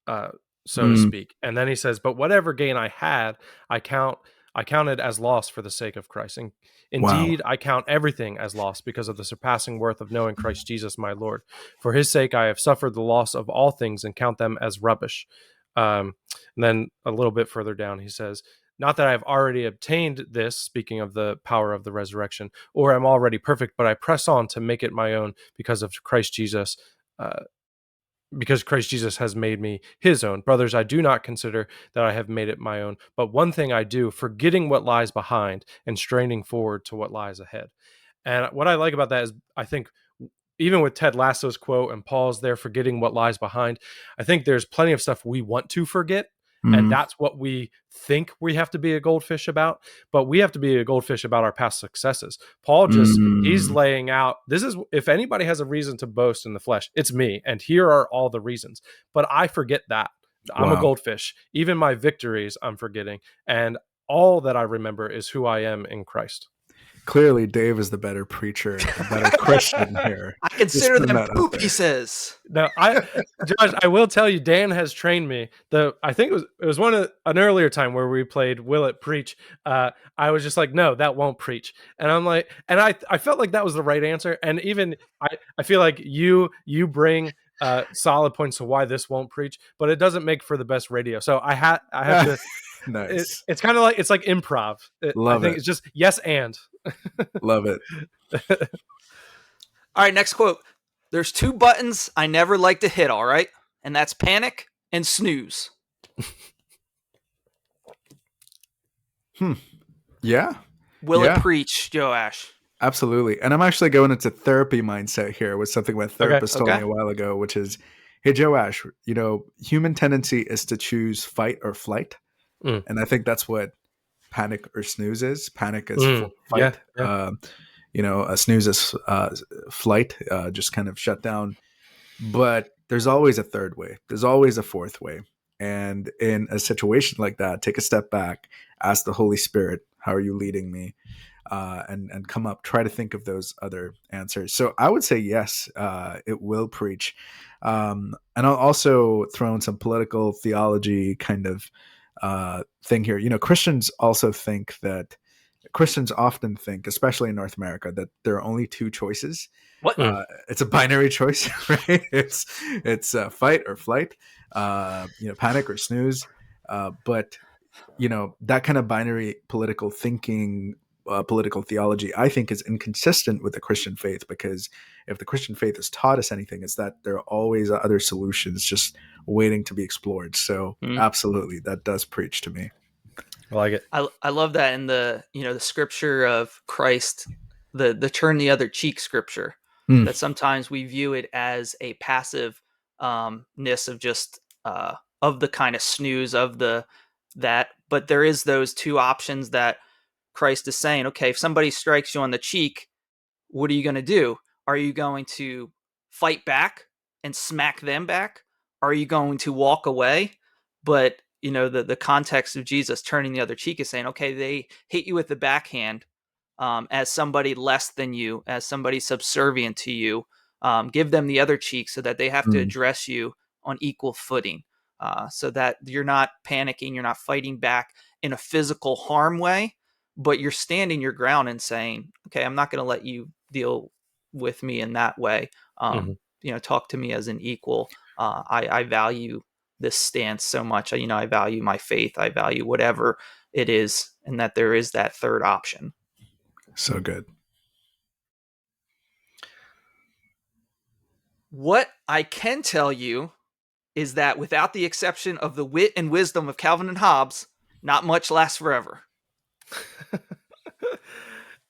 uh, so to Mm, speak, and then he says, "But whatever gain I had, I counted as loss for the sake of Christ. And wow. indeed, I count everything as loss because of the surpassing worth of knowing Christ Jesus, my Lord. For His sake, I have suffered the loss of all things and count them as rubbish." And then a little bit further down, he says, "Not that I have already obtained this," speaking of the power of the resurrection, "or am already perfect, but I press on to make it my own because of Christ Jesus, uh, because Christ Jesus has made me his own. Brothers, I do not consider that I have made it my own, but one thing I do, forgetting what lies behind and straining forward to what lies ahead." And what I like about that is, I think, even with Ted Lasso's quote and Paul's there forgetting what lies behind, I think there's plenty of stuff we want to forget. And Mm, that's what we think we have to be a goldfish about. But we have to be a goldfish about our past successes. He's mm. laying out, this is, if anybody has a reason to boast in the flesh, it's me. And here are all the reasons. But I forget that. I'm a Wow. goldfish. Even my victories, I'm forgetting. And all that I remember is who I am in Christ. Clearly, Dave is the better preacher, the better Christian here. I Just consider putting them that out poop, there. he says. No, Josh, I will tell you, Dan has trained me. I think it was an earlier time where we played Will It Preach. I was just like, no, that won't preach. And I'm like, and I felt like that was the right answer. And even I feel like you bring solid points to why this won't preach, but it doesn't make for the best radio. So I have to. Nice. It's kind of like, it's like improv. I Love think it. it's just yes and. Love it. All right, next quote. There's two buttons I never like to hit, all right? And that's panic and snooze. Yeah. Will Yeah. it preach, Joash? Absolutely. And I'm actually going into therapy mindset here with something my therapist told me Okay. a while ago, which is, hey, Joash, human tendency is to choose fight or flight. Mm. And I think that's what panic or snooze is. Panic is Yeah, fight. yeah. A snooze is flight, just kind of shut down. But there's always a third way. There's always a fourth way. And in a situation like that, take a step back, ask the Holy Spirit, how are you leading me? and try to think of those other answers. So I would say yes, it will preach. And I'll also throw in some political theology kind of thing here. Christians often think, especially in North America, that there are only two choices. What? It's a binary choice, right? It's fight or flight, panic or snooze. But that kind of binary political thinking, political theology, I think is inconsistent with the Christian faith, because if the Christian faith has taught us anything, it's that there are always other solutions just waiting to be explored. So absolutely, that does preach to me. I like it. I love that in the the scripture of Christ, the turn the other cheek scripture, that sometimes we view it as a passive ness of just of the kind of snooze of that, but there is those two options that Christ is saying, okay, if somebody strikes you on the cheek, what are you going to do? Are you going to fight back and smack them back? Are you going to walk away? But the context of Jesus turning the other cheek is saying, okay, they hit you with the backhand as somebody less than you, as somebody subservient to you. Give them the other cheek so that they have to address you on equal footing, so that you're not panicking, you're not fighting back in a physical harm way, but you're standing your ground and saying, okay, I'm not going to let you deal with me in that way. Talk to me as an equal. I value this stance so much. I value my faith. I value whatever it is, and that there is that third option. So good. What I can tell you is that without the exception of the wit and wisdom of Calvin and Hobbes, not much lasts forever.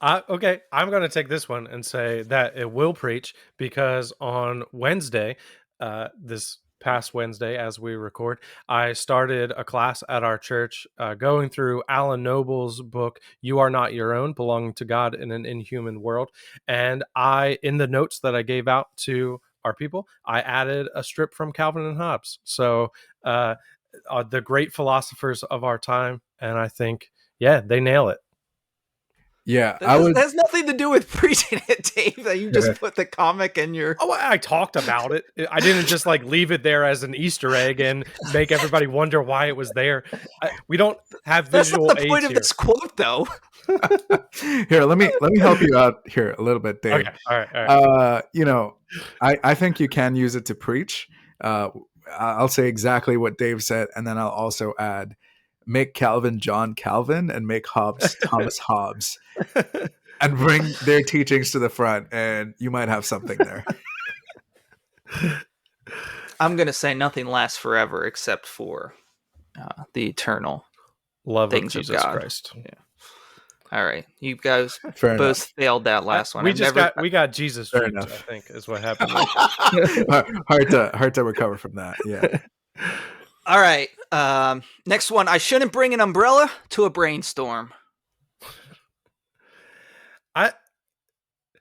Okay, I'm going to take this one and say that it will preach, because on Wednesday, this past Wednesday as we record, I started a class at our church going through Alan Noble's book, You Are Not Your Own, Belonging to God in an Inhuman World. And in the notes that I gave out to our people, I added a strip from Calvin and Hobbes. So the great philosophers of our time. And I think, yeah, they nail it. Yeah, that has nothing to do with preaching it, Dave. That you just put the comic in your. Oh, I talked about it. I didn't just leave it there as an Easter egg and make everybody wonder why it was there. We don't have visual That's not the aids point of here. this quote, though. Here, let me help you out here a little bit, Dave. Okay, all right. I think you can use it to preach. I'll say exactly what Dave said, and then I'll also add, make Calvin John Calvin and make Hobbes Thomas Hobbes, and bring their teachings to the front, and you might have something there. I'm going to say nothing lasts forever except for the eternal love things of Jesus of God. Christ. Yeah. All right, you guys Fair both enough. failed that last one. We got Jesus Fair duped, enough. I think, is what happened. hard to recover from that. Yeah. All right. Next one. I shouldn't bring an umbrella to a brainstorm.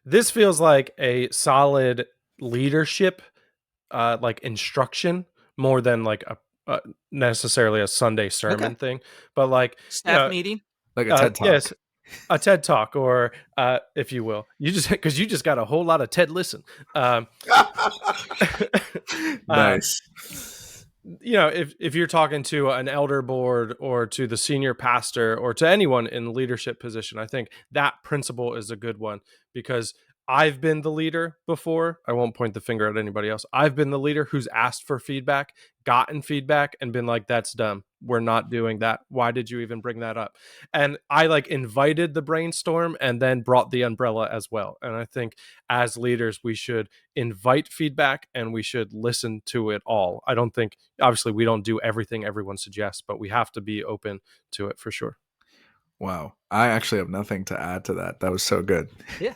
This feels like a solid leadership, instruction, more than necessarily a Sunday sermon thing, but staff meeting, like a TED Talk. Yes, a TED Talk, or if you will, you just got a whole lot of TED Listen. Nice. If you're talking to an elder board or to the senior pastor or to anyone in the leadership position, I think that principle is a good one, because I've been the leader before. I won't point the finger at anybody else. I've been the leader who's asked for feedback, gotten feedback, and been like, that's dumb. We're not doing that. Why did you even bring that up? And I invited the brainstorm and then brought the umbrella as well. And I think as leaders, we should invite feedback and we should listen to it all. I don't think, obviously, we don't do everything everyone suggests, but we have to be open to it for sure. Wow. I actually have nothing to add to that. That was so good. Yeah.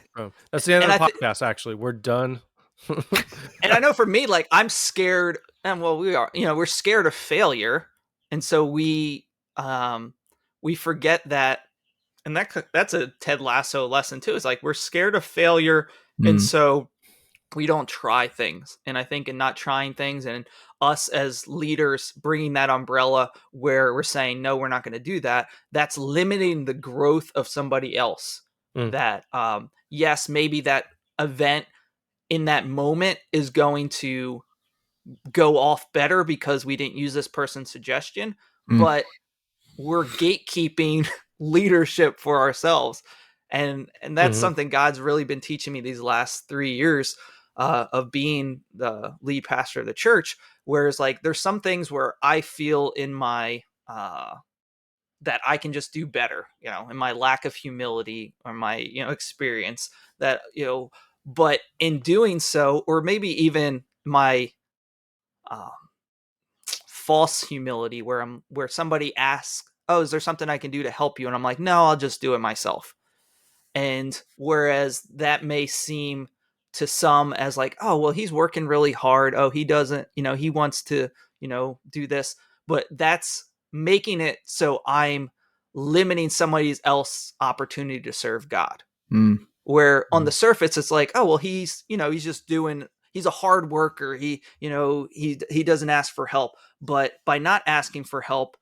That's the end of the podcast, actually. We're done. And I know for me, I'm scared, and we are, we're scared of failure. And so we forget that, and that's a Ted Lasso lesson too. It's we're scared of failure. And so we don't try things. And I think in not trying things, and us as leaders bringing that umbrella where we're saying, no, we're not going to do that, that's limiting the growth of somebody else. that yes, maybe that event in that moment is going to go off better because we didn't use this person's suggestion, Mm. but we're gatekeeping leadership for ourselves. And that's something God's really been teaching me these last 3 years of being the lead pastor of the church. Whereas like there's some things where I feel in my that I can just do better, in my lack of humility or my, experience that, but in doing so, or maybe even my um, false humility where somebody asks, "Oh, is there something I can do to help you?" And I'm like, "No, I'll just do it myself." And whereas that may seem to some as like, "Oh, well, he's working really hard. Oh, he doesn't, he wants to, do this." But that's making it so I'm limiting somebody else's opportunity to serve God. Mm. Where on the surface it's like, "Oh, well, he's just doing he's a hard worker. He doesn't ask for help." But by not asking for help,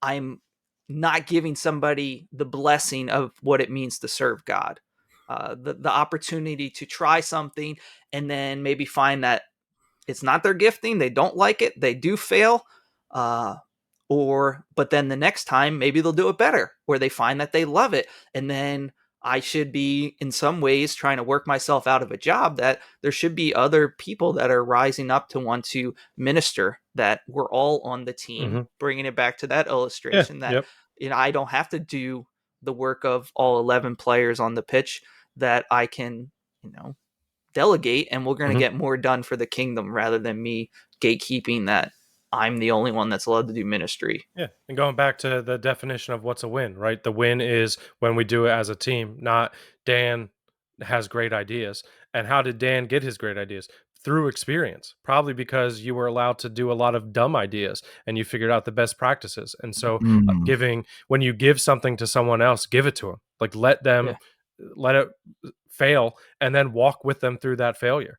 I'm not giving somebody the blessing of what it means to serve God. The opportunity to try something and then maybe find that it's not their gifting, they don't like it, they do fail, uh, but then the next time maybe they'll do it better, where they find that they love it, and then I should be in some ways trying to work myself out of a job, that there should be other people that are rising up to want to minister, that we're all on the team, bringing it back to that Yeah. illustration that Yep. I don't have to do the work of all 11 players on the pitch, that I can, delegate, and we're going to get more done for the kingdom rather than me gatekeeping that I'm the only one that's allowed to do ministry. Yeah. And going back to the definition of what's a win, right? The win is when we do it as a team, not Dan has great ideas. And how did Dan get his great ideas? Through experience, probably because you were allowed to do a lot of dumb ideas and you figured out the best practices. And so, Mm. when you give something to someone else, give it to them. Like, let Yeah. it fail and then walk with them through that failure.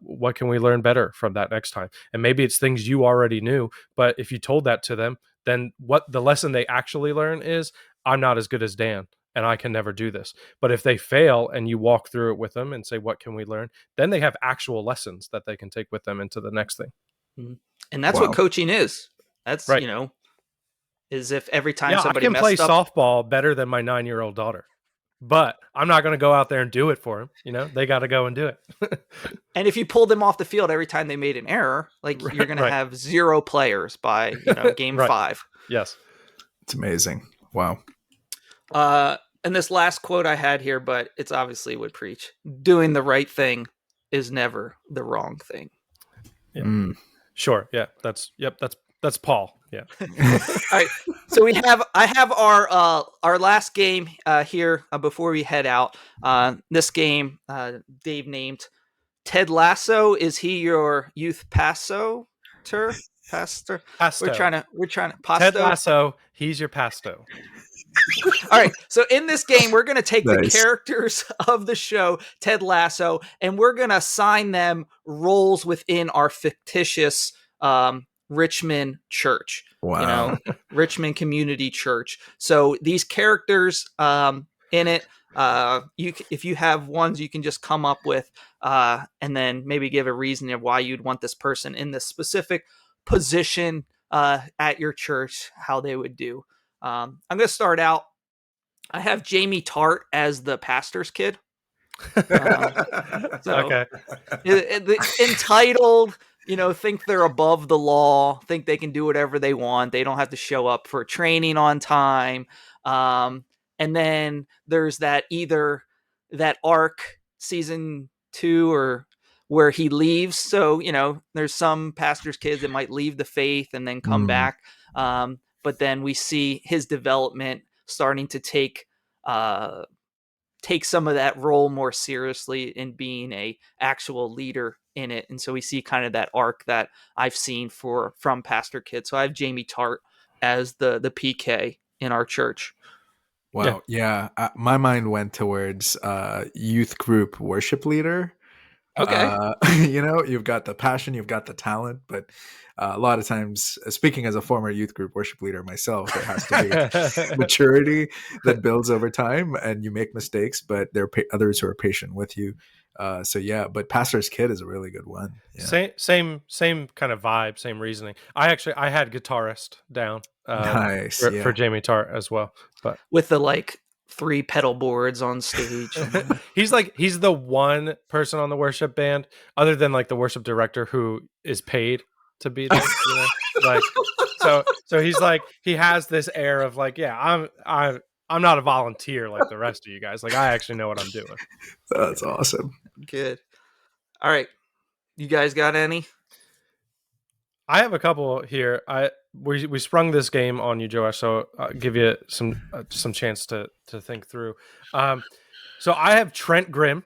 What can we learn better from that next time? And maybe it's things you already knew, but if you told that to them, then what the lesson they actually learn is, I'm not as good as Dan and I can never do this. But if they fail and you walk through it with them and say, what can we learn? Then they have actual lessons that they can take with them into the next thing. Mhm. And that's what Wow. coaching is. That's, Right. is if every time Yeah, I somebody can play messed up. softball better than my 9-year-old daughter, but I'm not going to go out there and do it for them. They got to go and do it. And if you pull them off the field every time they made an error, like you're going to Right. have 0 players by, game Right. 5. Yes. It's amazing. Wow. And this last quote I had here, but it's obviously would preach: doing the right thing is never the wrong thing. Yeah. Mm. Sure. Yeah. That's Paul. Yeah. All right. So I have our last game here before we head out. This game Dave named Ted Lasso. Is he your youth pastor? Pastor. Pasto. We're trying to Ted pasto. Lasso. He's your pasto. All right. So in this game, we're going to take the Nice. characters of the show, Ted Lasso, and we're going to assign them roles within our fictitious Richmond church. Wow. Richmond Community Church. So these characters in it, if you have ones you can just come up with, and then maybe give a reason of why you'd want this person in this specific position at your church, how they would do. I'm going to start out. I have Jamie Tart as the pastor's kid. So Okay. entitled, think they're above the law, think they can do whatever they want. They don't have to show up for training on time. And then there's either that arc season 2 or where he leaves. So, there's some pastors' kids that might leave the faith and then come Mm. back. But then we see his development starting to take some of that role more seriously in being a actual leader in it. And so we see kind of that arc that I've seen from Pastor Kid. So I have Jamie Tart as the PK in our church. Wow. Yeah. My mind went towards youth group worship leader. Okay. You've got the passion, you've got the talent, but a lot of times, speaking as a former youth group worship leader myself, there has to be maturity that builds over time, and you make mistakes, but there are others who are patient with you. But Pastor's Kid is a really good one. Yeah. Same kind of vibe, same reasoning. I had guitarist down Nice. for Jamie Tart as well, but With the like 3 pedal boards on stage. he's the one person on the worship band, other than like the worship director, who is paid to be there. Like so he's like, he has this air of like, yeah, I'm not a volunteer like the rest of you guys. Like, I actually know what I'm doing. That's awesome. Good. All right. You guys got any? I have a couple here. We sprung this game on you, Joash, so I'll give you some chance to think through. So I have Trent Grimm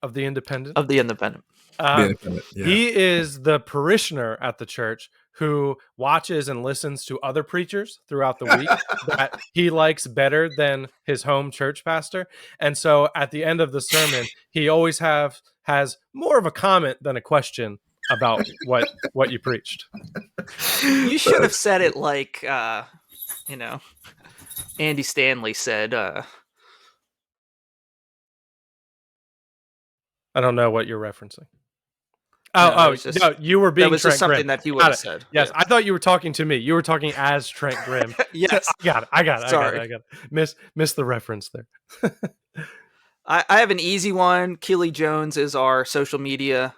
of The Independent. Of The Independent. Yeah. He is the parishioner at the church who watches and listens to other preachers throughout the week that he likes better than his home church pastor. And so at the end of the sermon, he always has more of a comment than a question about what you preached. You should have said it like, Andy Stanley said. I don't know what you're referencing. No, you were being that was Trent just something Grimm. that he would have said. Yes, I thought you were talking to me. You were talking as Trent Grimm. Yes. I got it. Sorry. I got it. Miss the reference there. I have an easy one. Keely Jones is our social media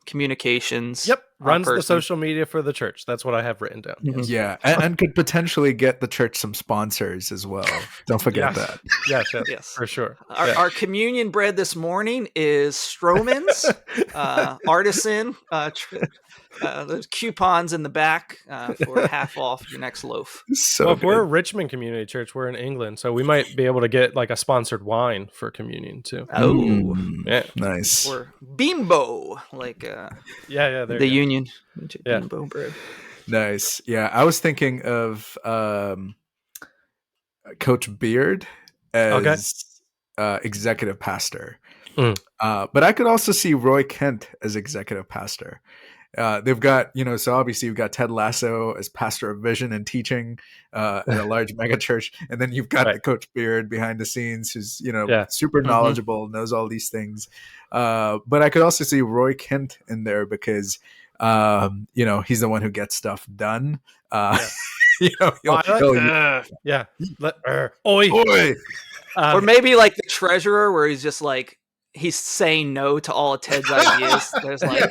communications. Yep, runs the person. social media for the church. That's what I have written down. Mhm. Yes. Yeah, and could potentially get the church some sponsors as well. Don't forget that. Yes, for sure. Our communion bread this morning is Stroman's artisan. There's coupons in the back for half off your next loaf. So if we're a Richmond Community Church, we're in England, so we might be able to get like a sponsored wine for communion too. Oh, yeah, nice. Or Bimbo, like the Union. Bimbo bread. Nice. Yeah, I was thinking of Coach Beard as executive pastor. But I could also see Roy Kent as executive pastor. They've got, so obviously you've got Ted Lasso as pastor of vision and teaching at a large mega church. And then you've got the Coach Beard behind the scenes who's, super knowledgeable, knows all these things. But I could also see Roy Kent in there because, he's the one who gets stuff done. Oi. Or maybe like the treasurer, where he's just like, he's saying no to all of Ted's ideas. There's like,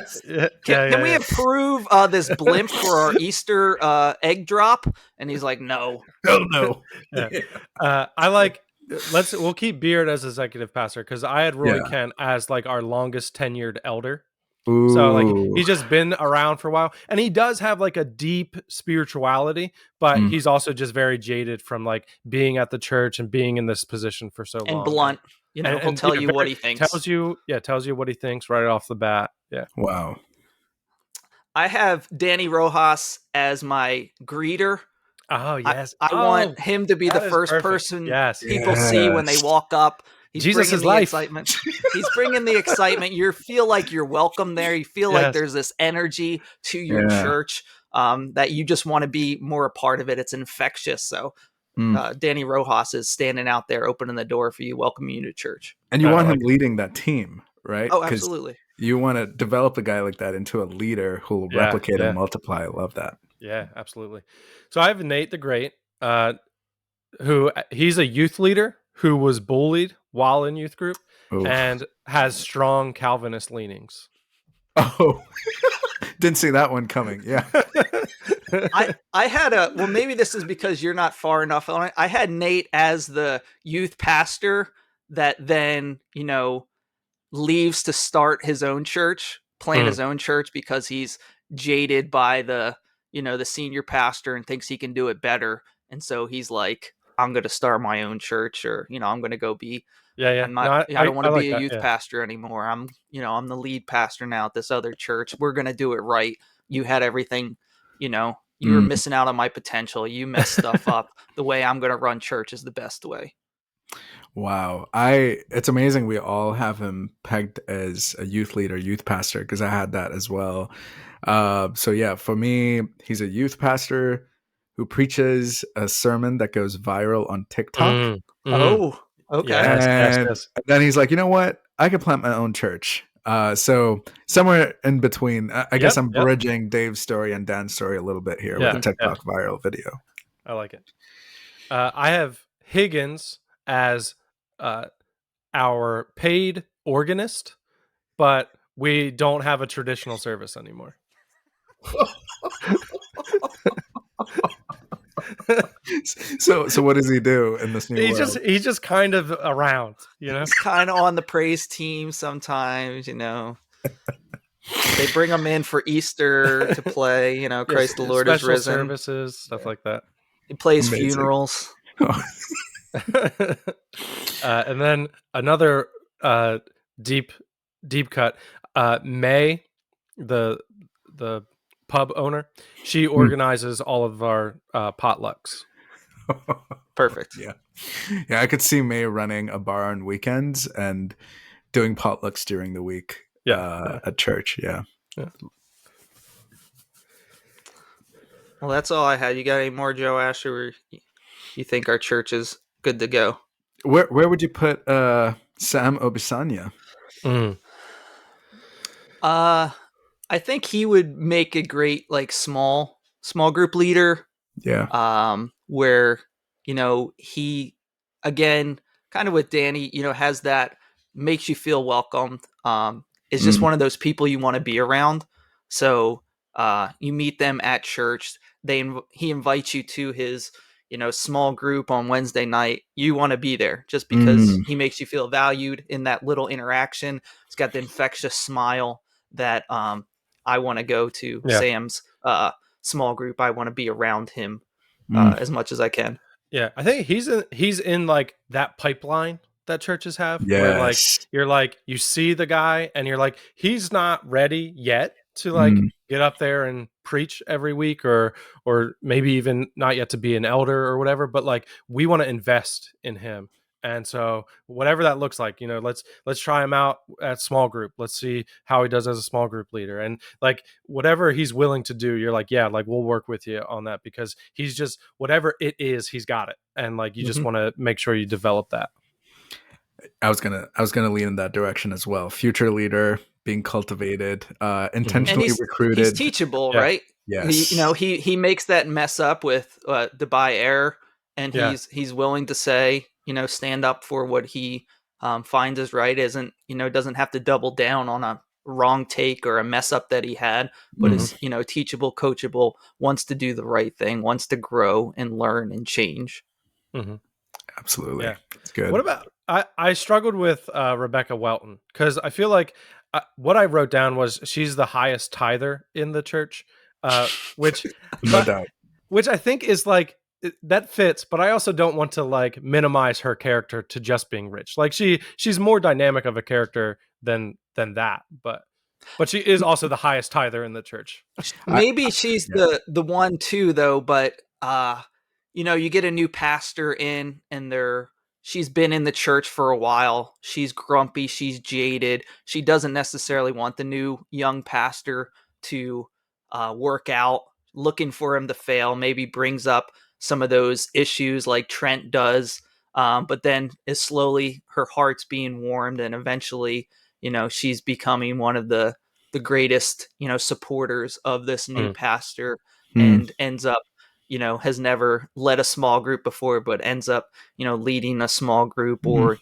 can we approve this blimp for our Easter egg drop? And he's like, no. Hell no. We'll keep Beard as executive pastor, because I had Roy Kent as like our longest tenured elder. Ooh. So like he's just been around for a while, and he does have like a deep spirituality, but he's also just very jaded from like being at the church and being in this position for so long. And blunt. He'll tell you what he thinks. Tells you what he thinks right off the bat. Yeah. Wow. I have Danny Rojas as my greeter. Oh, yes. I want him to be the first person people see when they walk up. He's Jesus is life. Excitement. He's bringing the excitement. You feel like you're welcome there. You feel like there's this energy to your church that you just want to be more a part of it. It's infectious. So Danny Rojas is standing out there, opening the door for you, welcoming you to church. And you want him leading that team, right? Oh, absolutely. You want to develop a guy like that into a leader who will replicate and multiply. I love that. Yeah, absolutely. So I have Nate the Great, who he's a youth leader who was bullied while in youth group and has strong Calvinist leanings. Oh, didn't see that one coming. Yeah. I had maybe this is because you're not far enough on it. I had Nate as the youth pastor that then, leaves to start his own church, plant his own church because he's jaded by the senior pastor and thinks he can do it better. And so he's like, I'm going to start my own church, or, I'm going to go be, I don't want to be a youth pastor anymore. I'm the lead pastor now at this other church. We're going to do it right. You had everything, you were missing out on my potential. You messed stuff up. The way I'm going to run church is the best way. Wow. It's amazing we all have him pegged as a youth leader, youth pastor, because I had that as well. So yeah, for me, he's a youth pastor who preaches a sermon that goes viral on TikTok. Mm, mhm. Oh, okay. Yes, yes, And yes. then he's like, you know what? I could plant my own church. So somewhere in between, I guess Yep, I'm yep. bridging Dave's story and Dan's story a little bit here with the Yeah, yeah. TikTok viral video. I like it. I have Higgins as uh, our paid organist, but we don't have a traditional service anymore. So what does he do in this new world? He's just kind of around, you know. He's kind of on the praise team sometimes, you know. They bring him in for Easter to play, you know, Yes, Christ the Lord is special risen. services, stuff like that. He plays Amazing. funerals. And then another deep cut. May, the pub owner, she organizes all of our potlucks. Perfect. Yeah. I could see May running a bar on weekends and doing potlucks during the week. Yeah. At church. Yeah. Well, that's all I had. You got any more, Joash, or you think our church is good to go? Where would you put Sam Obisanya? I think he would make a great like small group leader. Yeah. Where you know he again kind of with Danny, you know, has that makes you feel welcomed. Is just one of those people you want to be around. So you meet them at church. He invites you to his small group on Wednesday night. You want to be there just because he makes you feel valued in that little interaction. He's got the infectious smile that I want to go to Yeah. Sam's small group. I want to be around him as much as I can. Yeah, I think he's in like that pipeline that churches have, where like Yes. you're like you see the guy and you're like he's not ready yet to like get up there and preach every week, or maybe even not yet to be an elder or whatever, but like we want to invest in him. And so whatever that looks like, you know, let's try him out at small group. Let's see how he does as a small group leader. And like whatever he's willing to do, you're like, yeah, like we'll work with you on that, because he's just whatever it is, he's got it. And like you just want to make sure you develop that. I was gonna lean in that direction as well. Future leader being cultivated, intentionally And recruited. he's teachable, Yeah. right? Yes. He makes that mess up with Dubai Air, and Yeah. he's willing to say, stand up for what he finds is right. Doesn't have to double down on a wrong take or a mess up that he had, but is teachable, coachable, wants to do the right thing, wants to grow and learn and change. Absolutely. Yeah. It's good. What about I struggled with Rebecca Welton, because I feel like what I wrote down was she's the highest tither in the church, which No doubt. which I think is like that fits, but I also don't want to like minimize her character to just being rich. Like she's more dynamic of a character than that, but she is also the highest tither in the church. Maybe she's the one too, though. But you get a new pastor in, and she's been in the church for a while. She's grumpy. She's jaded. She doesn't necessarily want the new young pastor to work out, looking for him to fail. Maybe brings up some of those issues like Trent does. But then is slowly her heart's being warmed, and eventually, she's becoming one of the greatest, supporters of this new pastor, and ends up, has never led a small group before, but ends up, leading a small group, or,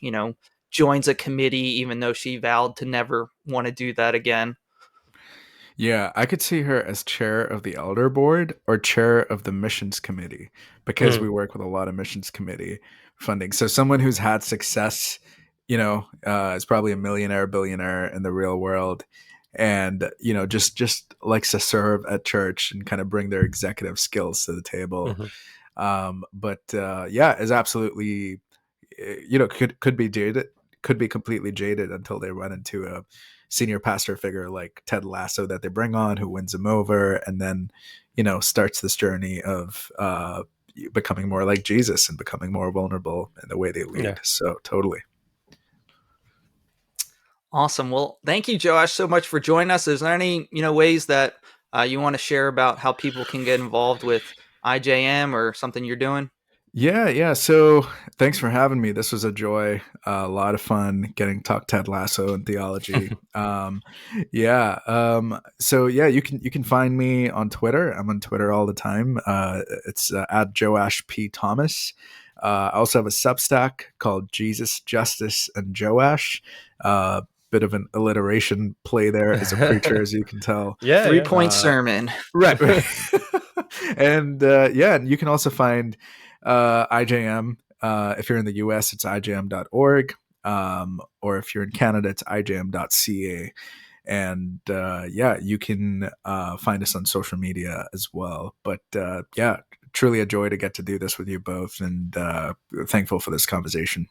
joins a committee, even though she vowed to never want to do that again. Yeah, I could see her as chair of the elder board or chair of the missions committee, because we work with a lot of missions committee funding. So someone who's had success, is probably a millionaire, billionaire in the real world, and just likes to serve at church and kind of bring their executive skills to the table. But is absolutely, could be jaded, could be completely jaded until they run into a senior pastor figure like Ted Lasso that they bring on, who wins them over, and then starts this journey of becoming more like Jesus and becoming more vulnerable in the way they lead. Yeah. So totally. Awesome. Well, thank you, Joash, so much for joining us. Is there any, ways that you want to share about how people can get involved with IJM or something you're doing? Yeah. So thanks for having me. This was a joy. A lot of fun getting to talk Ted Lasso and theology. So yeah, you can find me on Twitter. I'm on Twitter all the time. It's at Joash P. Thomas. I also have a Substack called Jesus, Justice, and Joash. Bit of an alliteration play there as a preacher, as you can tell. Yeah. 3-point sermon. Right. And you can also find IJM. If you're in the US, it's ijm.org. Or if you're in Canada, it's ijm.ca. And you can find us on social media as well. But truly a joy to get to do this with you both, and thankful for this conversation.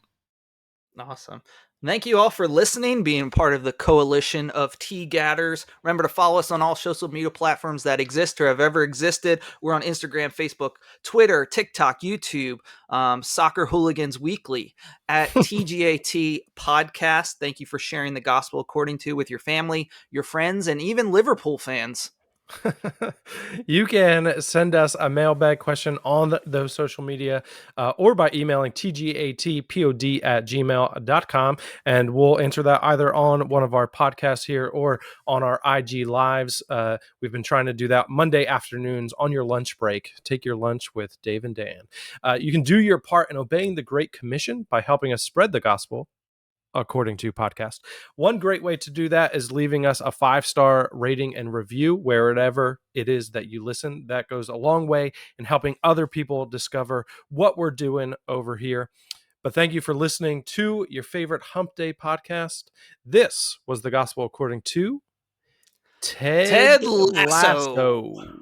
Awesome. Thank you all for listening, being part of the coalition of T-Gatters. Remember to follow us on all social media platforms that exist or have ever existed. We're on Instagram, Facebook, Twitter, TikTok, YouTube, Soccer Hooligans Weekly, at TGAT Podcast. Thank you for sharing the gospel according to with your family, your friends, and even Liverpool fans. You can send us a mailbag question on those social media or by emailing tgatpod@gmail.com, and we'll answer that either on one of our podcasts here or on our IG lives. We've been trying to do that Monday afternoons on your lunch break. Take your lunch with Dave and Dan. You can do your part in obeying the Great Commission by helping us spread the gospel according to podcast. One great way to do that is leaving us a 5-star rating and review wherever it is that you listen. That goes a long way in helping other people discover what we're doing over here. But thank you for listening to your favorite Hump Day podcast. This was the Gospel According to Ted Lasso.